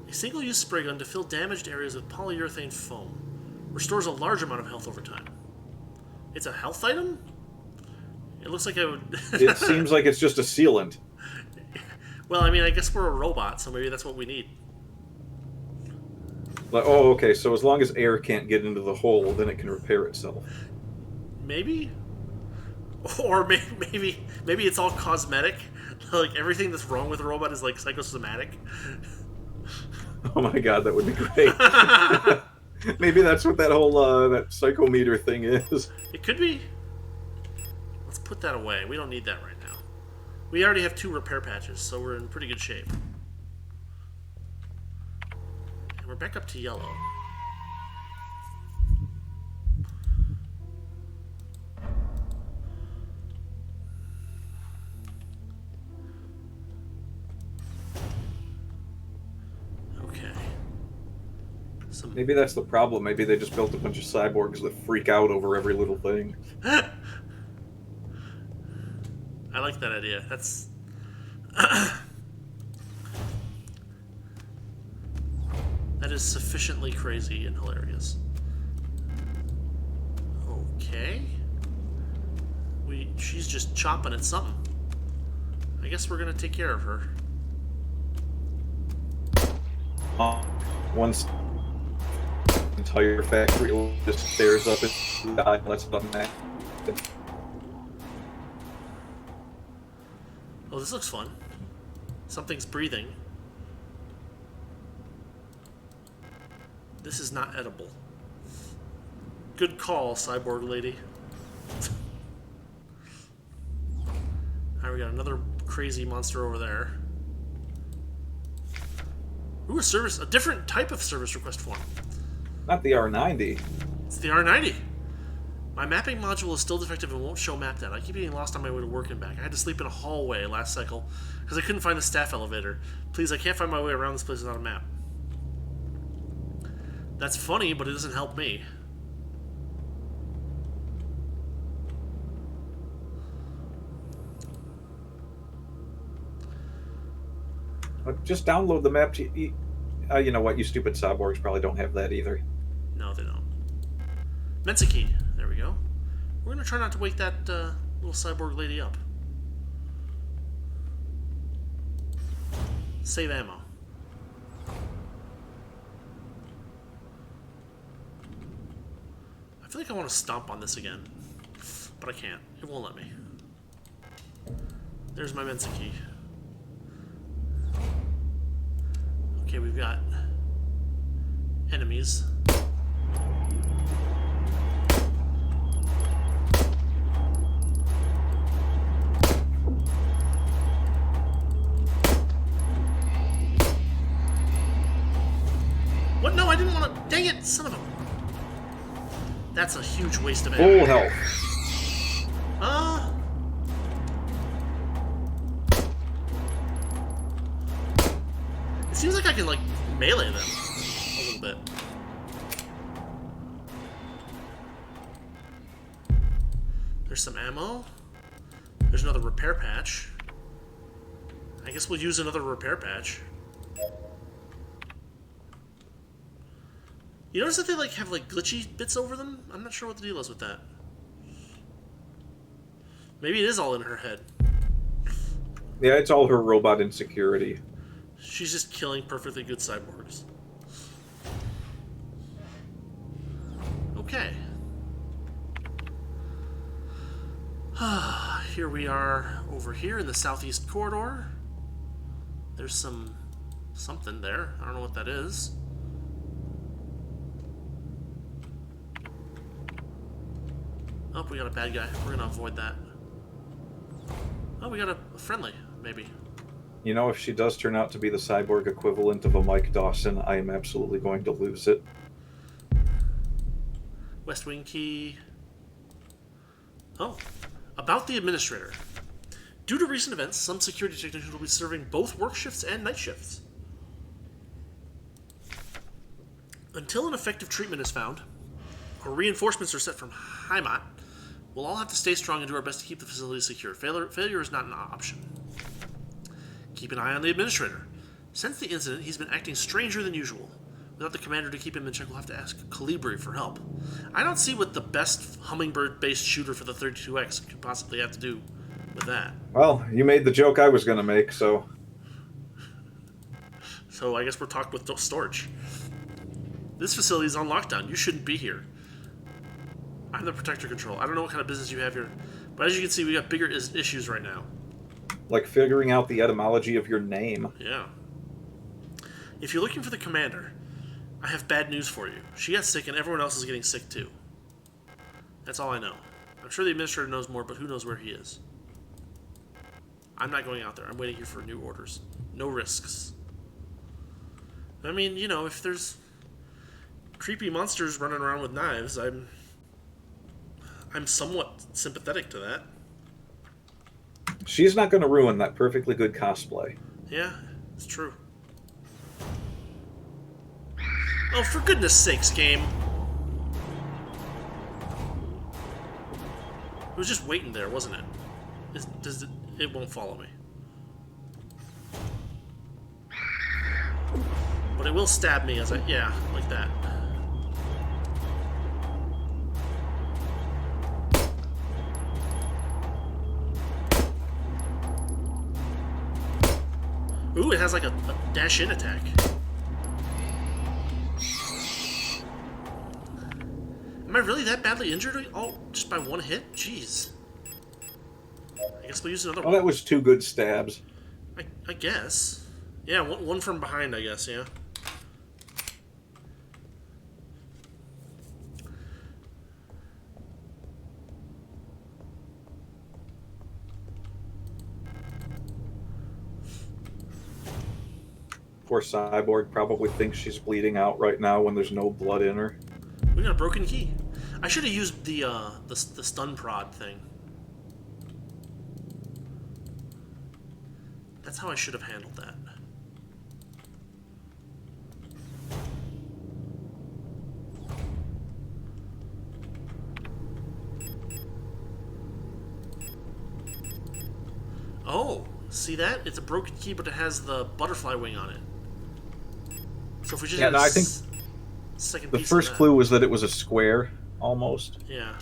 A single-use spray gun to fill damaged areas with polyurethane foam. Restores a large amount of health over time. It's a health item? It looks like it would... It seems like it's just a sealant. Well, I mean, I guess we're a robot, so maybe that's what we need. Like, oh, okay, so as long as air can't get into the hole, then it can repair itself. Maybe? Or maybe it's all cosmetic. Like, everything that's wrong with a robot is, like, psychosomatic. Oh my god, that would be great. Maybe that's what that whole, that psychometer thing is. It could be. Let's put that away. We don't need that right now. We already have 2 repair patches, so we're in pretty good shape. And we're back up to yellow. Okay. Maybe that's the problem. Maybe they just built a bunch of cyborgs that freak out over every little thing. I like that idea. That's... that is sufficiently crazy and hilarious. Okay. She's just chopping at something. I guess we're gonna take care of her. Once entire factory just stares up and die, lets them that. Oh, this looks fun. Something's breathing. This is not edible. Good call, cyborg lady. Alright, we got another crazy monster over there. Ooh, a different type of service request form. Not the R90. It's the R90. My mapping module is still defective and won't show map data. I keep getting lost on my way to work and back. I had to sleep in a hallway last cycle because I couldn't find the staff elevator. Please, I can't find my way around this place without a map. That's funny, but it doesn't help me. Just download the map. You know what? You stupid cyborgs probably don't have that either. No, they don't. Mensa-key. There we go. We're going to try not to wake that little cyborg lady up. Save ammo. I feel like I want to stomp on this again, but I can't. It won't let me. There's my Mensa-key. Okay, we've got enemies. What? No, I didn't want to... Dang it, son of a... That's a huge waste of ammo. Full health. It seems like I can, like, melee them a little bit. There's some ammo. There's another repair patch. I guess we'll use another repair patch. You notice that they like have like glitchy bits over them? I'm not sure what the deal is with that. Maybe it is all in her head. Yeah, it's all her robot insecurity. She's just killing perfectly good cyborgs. Okay. Here we are over here in the southeast corridor. There's something there. I don't know what that is. Oh, we got a bad guy. We're gonna avoid that. Oh, we got a friendly, maybe. You know, if she does turn out to be the cyborg equivalent of a Mike Dawson, I am absolutely going to lose it. West Wing key. Oh, about the administrator. Due to recent events, some security technicians will be serving both work shifts and night shifts. Until an effective treatment is found, or reinforcements are sent from Heimat, we'll all have to stay strong and do our best to keep the facility secure. Failure is not an option. Keep an eye on the administrator. Since the incident, he's been acting stranger than usual. Without the commander to keep him in check, we'll have to ask Calibri for help. I don't see what the best Hummingbird-based shooter for the 32X could possibly have to do with that. Well, you made the joke I was going to make, so... So I guess we're talking with storage. This facility is on lockdown. You shouldn't be here. I'm the Protector Control. I don't know what kind of business you have here, but as you can see, we got bigger issues right now. Like figuring out the etymology of your name. Yeah. If you're looking for the commander, I have bad news for you. She got sick and everyone else is getting sick too. That's all I know. I'm sure the administrator knows more, but who knows where he is. I'm not going out there. I'm waiting here for new orders. No risks. I mean, you know, if there's creepy monsters running around with knives, I'm somewhat sympathetic to that. She's not going to ruin that perfectly good cosplay. Yeah, it's true. Oh, for goodness sakes, game. It was just waiting there, wasn't it? It won't follow me. But it will stab me as yeah, like that. Ooh, it has like a dash-in attack. Am I really that badly injured? Oh, just by one hit? Jeez. I guess we'll use another one. Well, that was 2 good stabs. I guess. Yeah, one from behind, I guess, yeah. Poor Cyborg probably thinks she's bleeding out right now when there's no blood in her. We got a broken key. I should have used the stun prod thing. That's how I should have handled that. Oh, see that? It's a broken key, but it has the butterfly wing on it. So if we just Yeah, no, I think second the piece first of that. clue was that it was a square, almost. Yeah.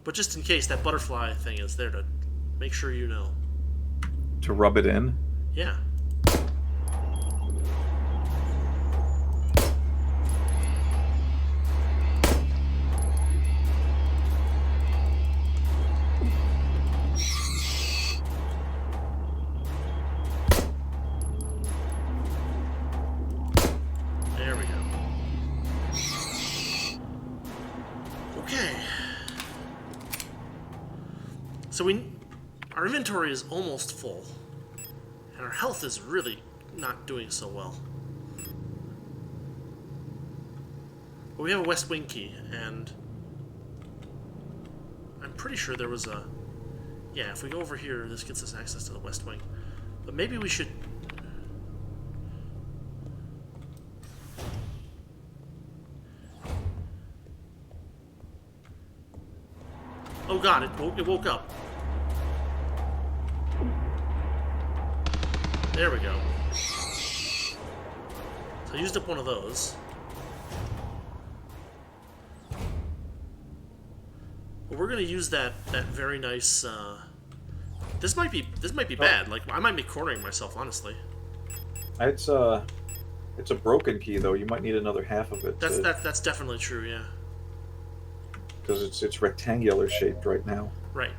But just in case, that butterfly thing is there to make sure you know. To rub it in. Yeah. There we go. Okay. So our inventory is almost full, and our health is really not doing so well. But we have a West Wing key, and I'm pretty sure there was a... Yeah, if we go over here, this gets us access to the West Wing. But maybe we should... Oh god, it woke up. There we go. So I used up one of those. But we're gonna use that very nice. This might be bad. Like I might be cornering myself, honestly. It's a broken key though. You might need another half of it. That's definitely true. Yeah. Because it's rectangular shaped right now. Right.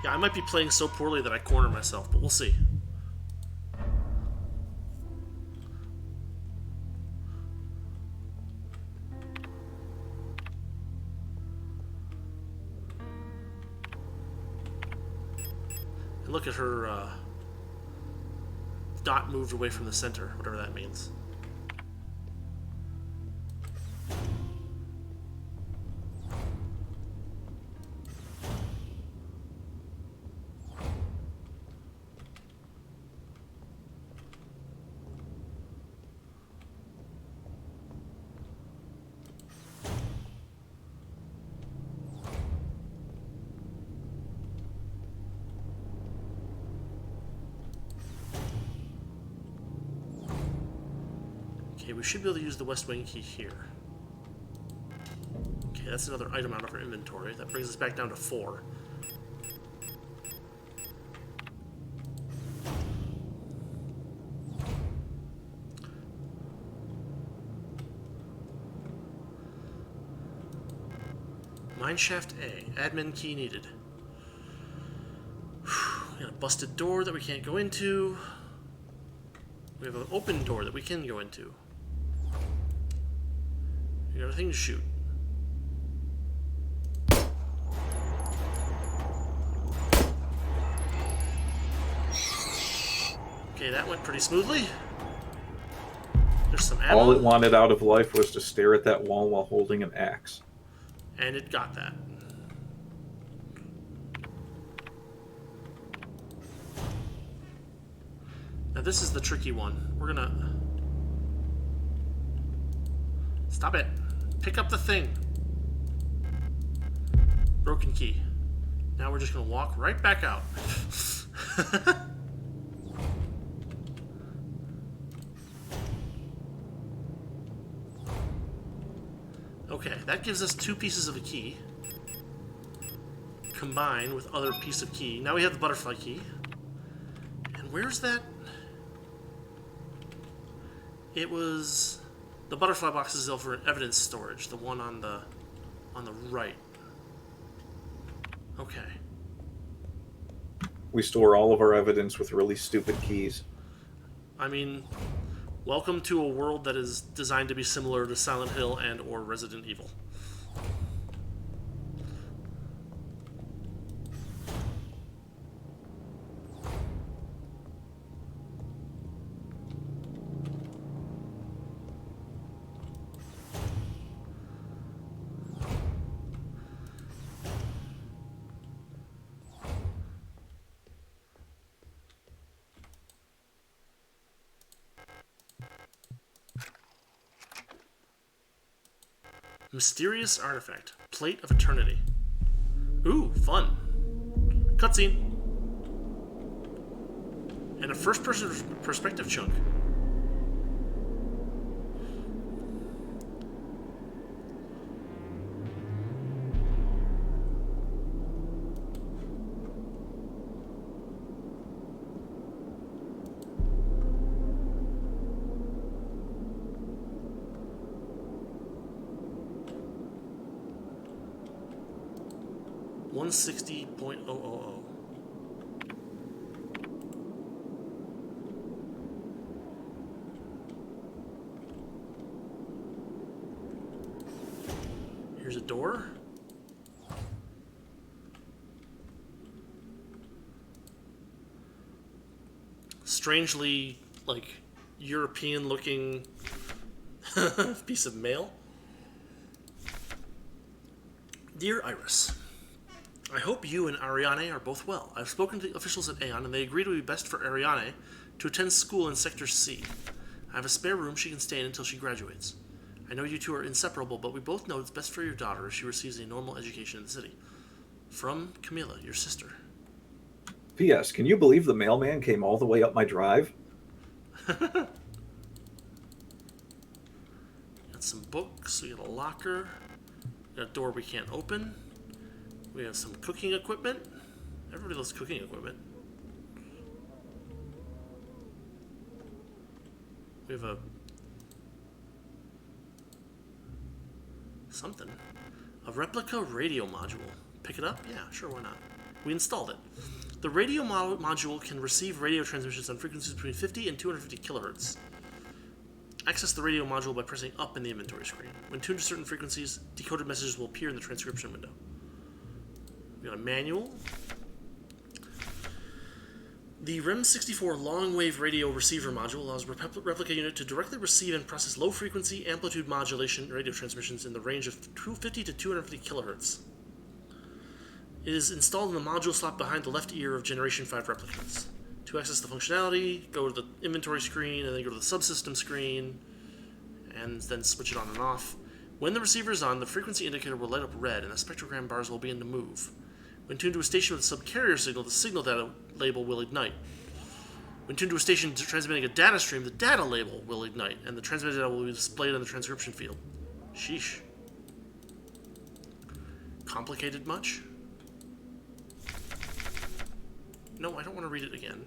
Yeah, I might be playing so poorly that I corner myself, but we'll see. And look at her, dot moved away from the center, whatever that means. Okay, we should be able to use the West Wing key here. Okay, that's another item out of our inventory. That brings us back down to 4. Mineshaft A. Admin key needed. We got a busted door that we can't go into. We have an open door that we can go into. We got a thing to shoot. Okay, that went pretty smoothly. There's some ammo. All it wanted out of life was to stare at that wall while holding an axe. And it got that. Now this is the tricky one. We're gonna... Stop it. Pick up the thing. Broken key. Now we're just gonna walk right back out. Okay, that gives us 2 pieces of a key. Combined with other piece of key. Now we have the butterfly key. And where's that? It was... The butterfly box is over in evidence storage. The one on the right. Okay. We store all of our evidence with really stupid keys. I mean, welcome to a world that is designed to be similar to Silent Hill and or Resident Evil. Mysterious artifact. Plate of Eternity. Ooh, fun. Cutscene. And a first-person perspective chunk. .000. Here's a door. Strangely, like, European-looking piece of mail. Dear Iris, I hope you and Ariane are both well. I've spoken to the officials at Aeon, and they agree it would be best for Ariane to attend school in Sector C. I have a spare room she can stay in until she graduates. I know you two are inseparable, but we both know it's best for your daughter if she receives a normal education in the city. From Camilla, your sister. P.S. Can you believe the mailman came all the way up my drive? Got some books. We got a locker. We got a door we can't open. We have some cooking equipment. Everybody loves cooking equipment. We have a... something. A replica radio module. Pick it up? Yeah, sure, why not? We installed it. The radio module can receive radio transmissions on frequencies between 50 and 250 kilohertz. Access the radio module by pressing up in the inventory screen. When tuned to certain frequencies, decoded messages will appear in the transcription window. We got a manual. The REM64 long-wave radio receiver module allows replica unit to directly receive and process low-frequency amplitude modulation radio transmissions in the range of 250 to 250 kilohertz. It is installed in the module slot behind the left ear of Generation 5 replicas. To access the functionality, go to the inventory screen, and then go to the subsystem screen, and then switch it on and off. When the receiver is on, the frequency indicator will light up red, and the spectrogram bars will begin to move. When tuned to a station with a subcarrier signal, the signal data label will ignite. When tuned to a station transmitting a data stream, the data label will ignite, and the transmitted data will be displayed on the transcription field. Sheesh. Complicated much? No, I don't want to read it again.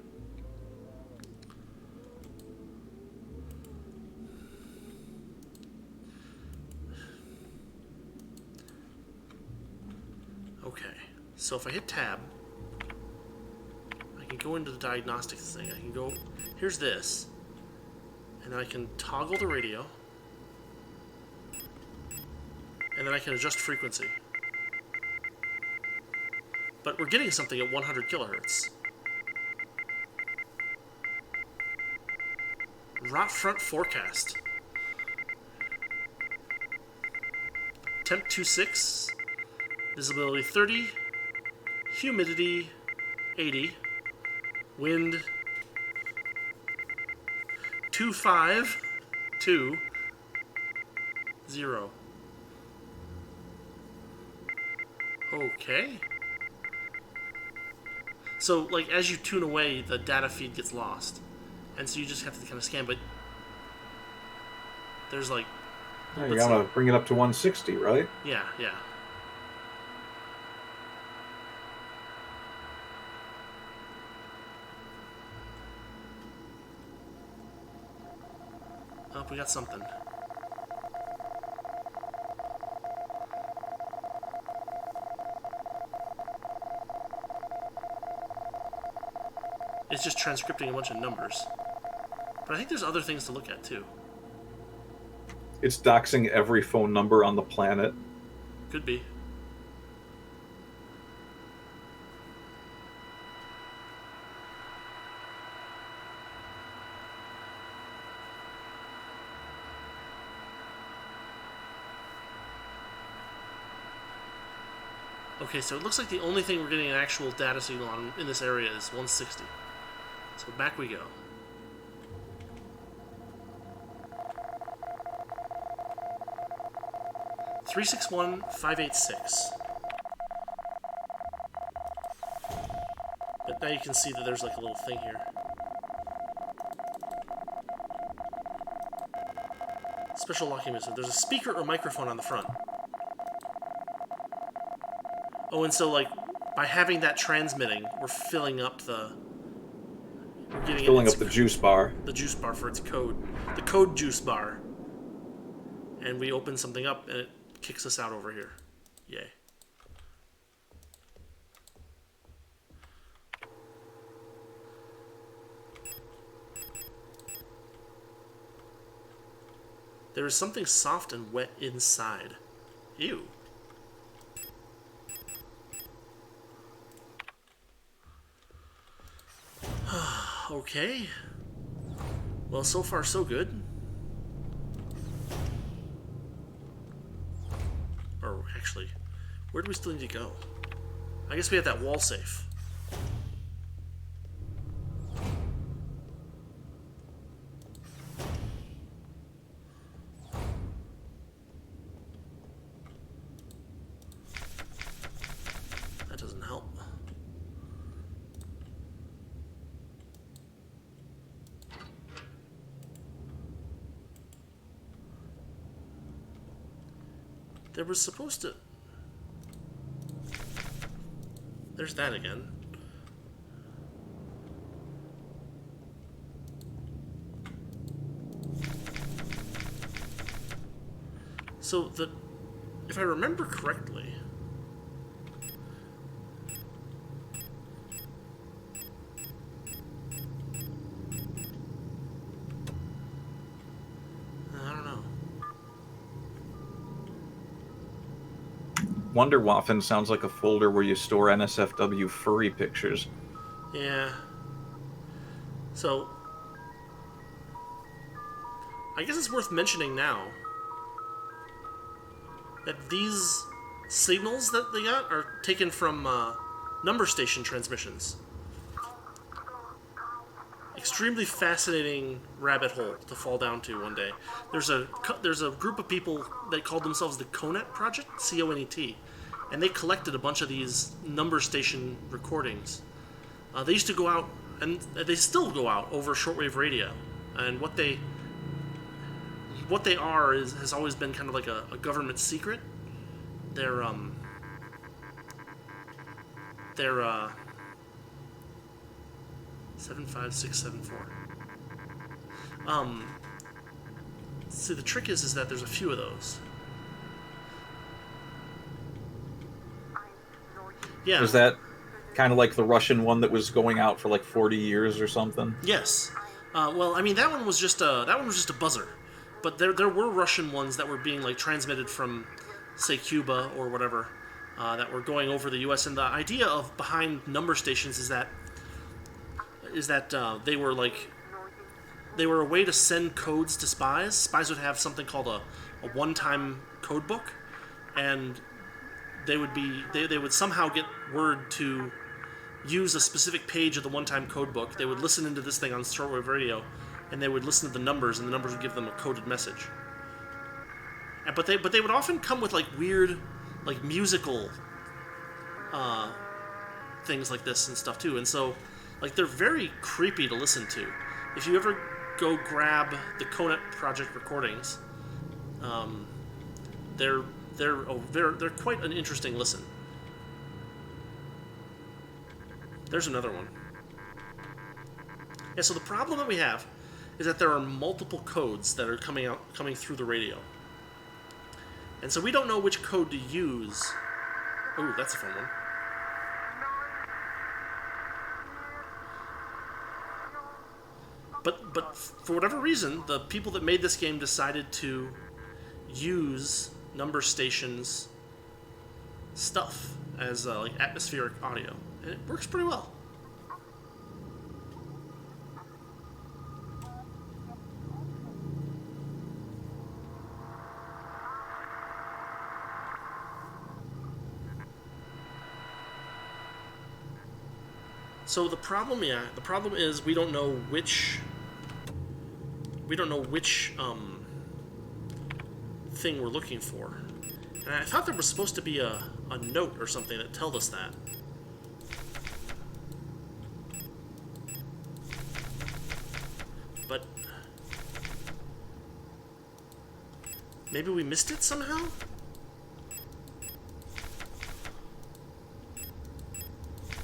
Okay, so if I hit tab, I can go into the diagnostics thing. I can go, here's this, and then I can toggle the radio, and then I can adjust frequency. But we're getting something at 100 kilohertz. Rot front forecast. Temp 26, visibility 30, humidity 80, wind 252 0. Okay. So, like, as you tune away, the data feed gets lost. And so you just have to kind of scan, but there's, like... Yeah, you gotta bring it up to 160, right? Yeah, yeah. Oh, we got something. It's just transcripting a bunch of numbers. But I think there's other things to look at, too. It's doxing every phone number on the planet. Could be. Okay, so it looks like the only thing we're getting an actual data signal on in this area is 160. So back we go. $361,586. But now you can see that there's like a little thing here. Special locking mechanism. There's a speaker or microphone on the front. Oh, and so like by having that transmitting, we're filling up the. We're getting filling up the juice bar. The juice bar for its code. The code juice bar. And we open something up and it kicks us out over here. Yay. There is something soft and wet inside. Ew. Okay. Well, so far so good. Or actually, where do we still need to go? I guess we have that wall safe. There was supposed to... There's that again. So if I remember correctly, I don't know. Wonderwaffen sounds like a folder where you store NSFW furry pictures. Yeah. So I guess it's worth mentioning now that these signals that they got are taken from number station transmissions. Extremely fascinating rabbit hole to fall down to one day. There's a group of people that called themselves the CONET Project, C-O-N-E-T, and they collected a bunch of these number station recordings. They used to go out, and they still go out over shortwave radio, and what they are has always been kind of like a government secret. They're 75674. See, the trick is that there's a few of those. Yeah. Was that kind of like the Russian one that was going out for like 40 years or something? Yes. Well, I mean, that one was just a buzzer, but there were Russian ones that were being like transmitted from, say, Cuba or whatever, that were going over the U.S. And the idea of behind number stations is that they were a way to send codes to spies. Spies would have something called a one-time code book, and they would somehow get word to use a specific page of the one-time code book. They would listen into this thing on shortwave radio, and they would listen to the numbers, and the numbers would give them a coded message. But they would often come with like weird, like musical things like this and stuff too. And so, like, they're very creepy to listen to. If you ever go grab the CONET Project recordings, they're quite an interesting listen. There's another one. Yeah, so the problem that we have is that there are multiple codes that are coming through the radio. And so we don't know which code to use. Ooh, that's a fun one. But for whatever reason, the people that made this game decided to use number stations stuff as like atmospheric audio, and it works pretty well. So the problem is we don't know which thing we're looking for. And I thought there was supposed to be a note or something that told us that. But maybe we missed it somehow?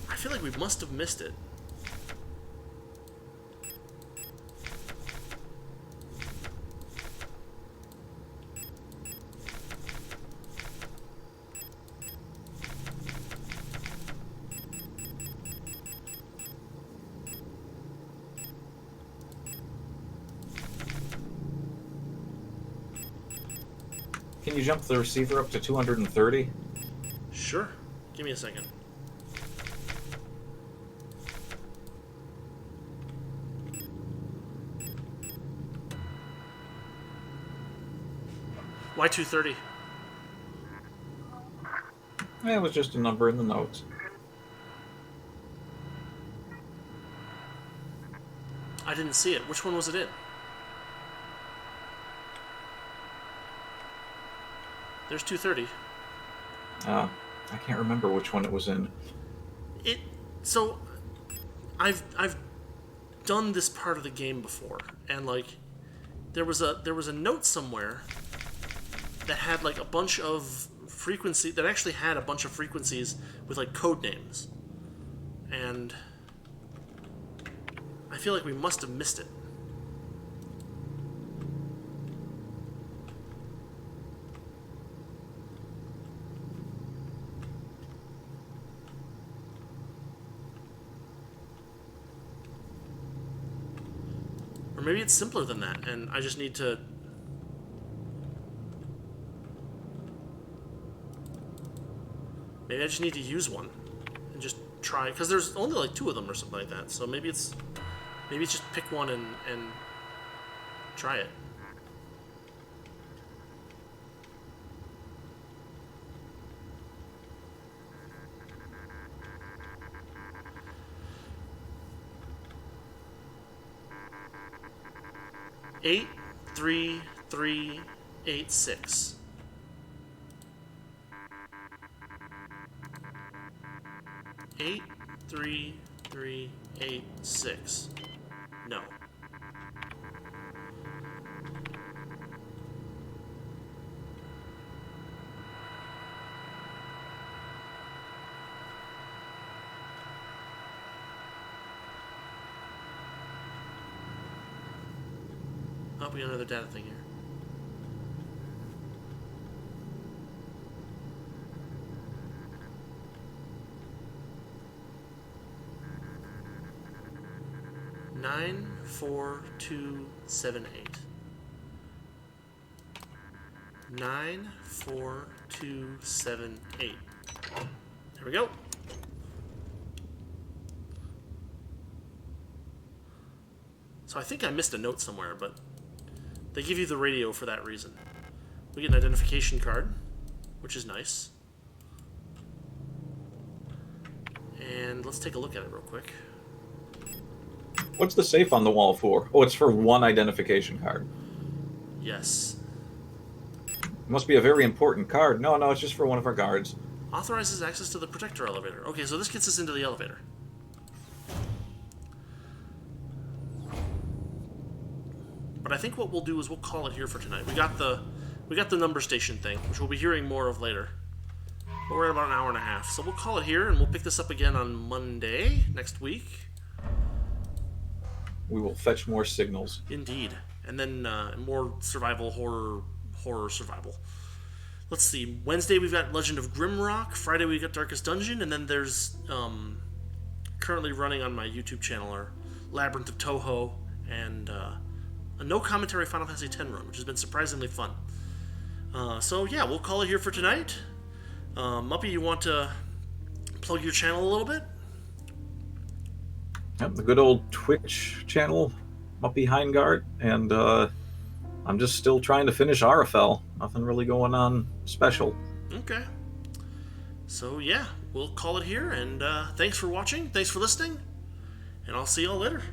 I feel like we must have missed it. Can you jump the receiver up to 230? Sure. Give me a second. Why 230? It was just a number in the notes. I didn't see it. Which one was it in? There's 230. I can't remember which one it was in. So I've done this part of the game before, and like there was a note somewhere that had like a bunch of that actually had a bunch of frequencies with like code names. And I feel like we must have missed it. Or maybe it's simpler than that, and I just need to... Maybe I just need to use one and just try, because there's only like 2 of them or something like that. So maybe it's just pick one and try it. Eight, 3, 3, 8, 6. Eight, 3, 3, 8, 6. No. Oh, we got another data thing here. Nine, 4, 2, 7, 8. 9, 4, 2, 7, 8. There we go. So I think I missed a note somewhere, but they give you the radio for that reason. We get an identification card, which is nice. And let's take a look at it real quick. What's the safe on the wall for? Oh, it's for one identification card. Yes. It must be a very important card. No, it's just for one of our guards. Authorizes access to the protector elevator. Okay, so this gets us into the elevator. But I think what we'll do is we'll call it here for tonight. We got the number station thing, which we'll be hearing more of later. But we're at about an hour and a half. So we'll call it here, and we'll pick this up again on Monday next week. We will fetch more signals. Indeed. And then more survival, horror survival. Let's see. Wednesday we've got Legend of Grimrock. Friday we've got Darkest Dungeon. And then there's currently running on my YouTube channel are Labyrinth of Toho and a no commentary Final Fantasy X run, which has been surprisingly fun. So yeah, we'll call it here for tonight. Muppy, you want to plug your channel a little bit? Yep, the good old Twitch channel, Muppy Heingart, and I'm just still trying to finish RFL. Nothing really going on special. Okay. So yeah, we'll call it here, and thanks for watching, thanks for listening, and I'll see y'all later.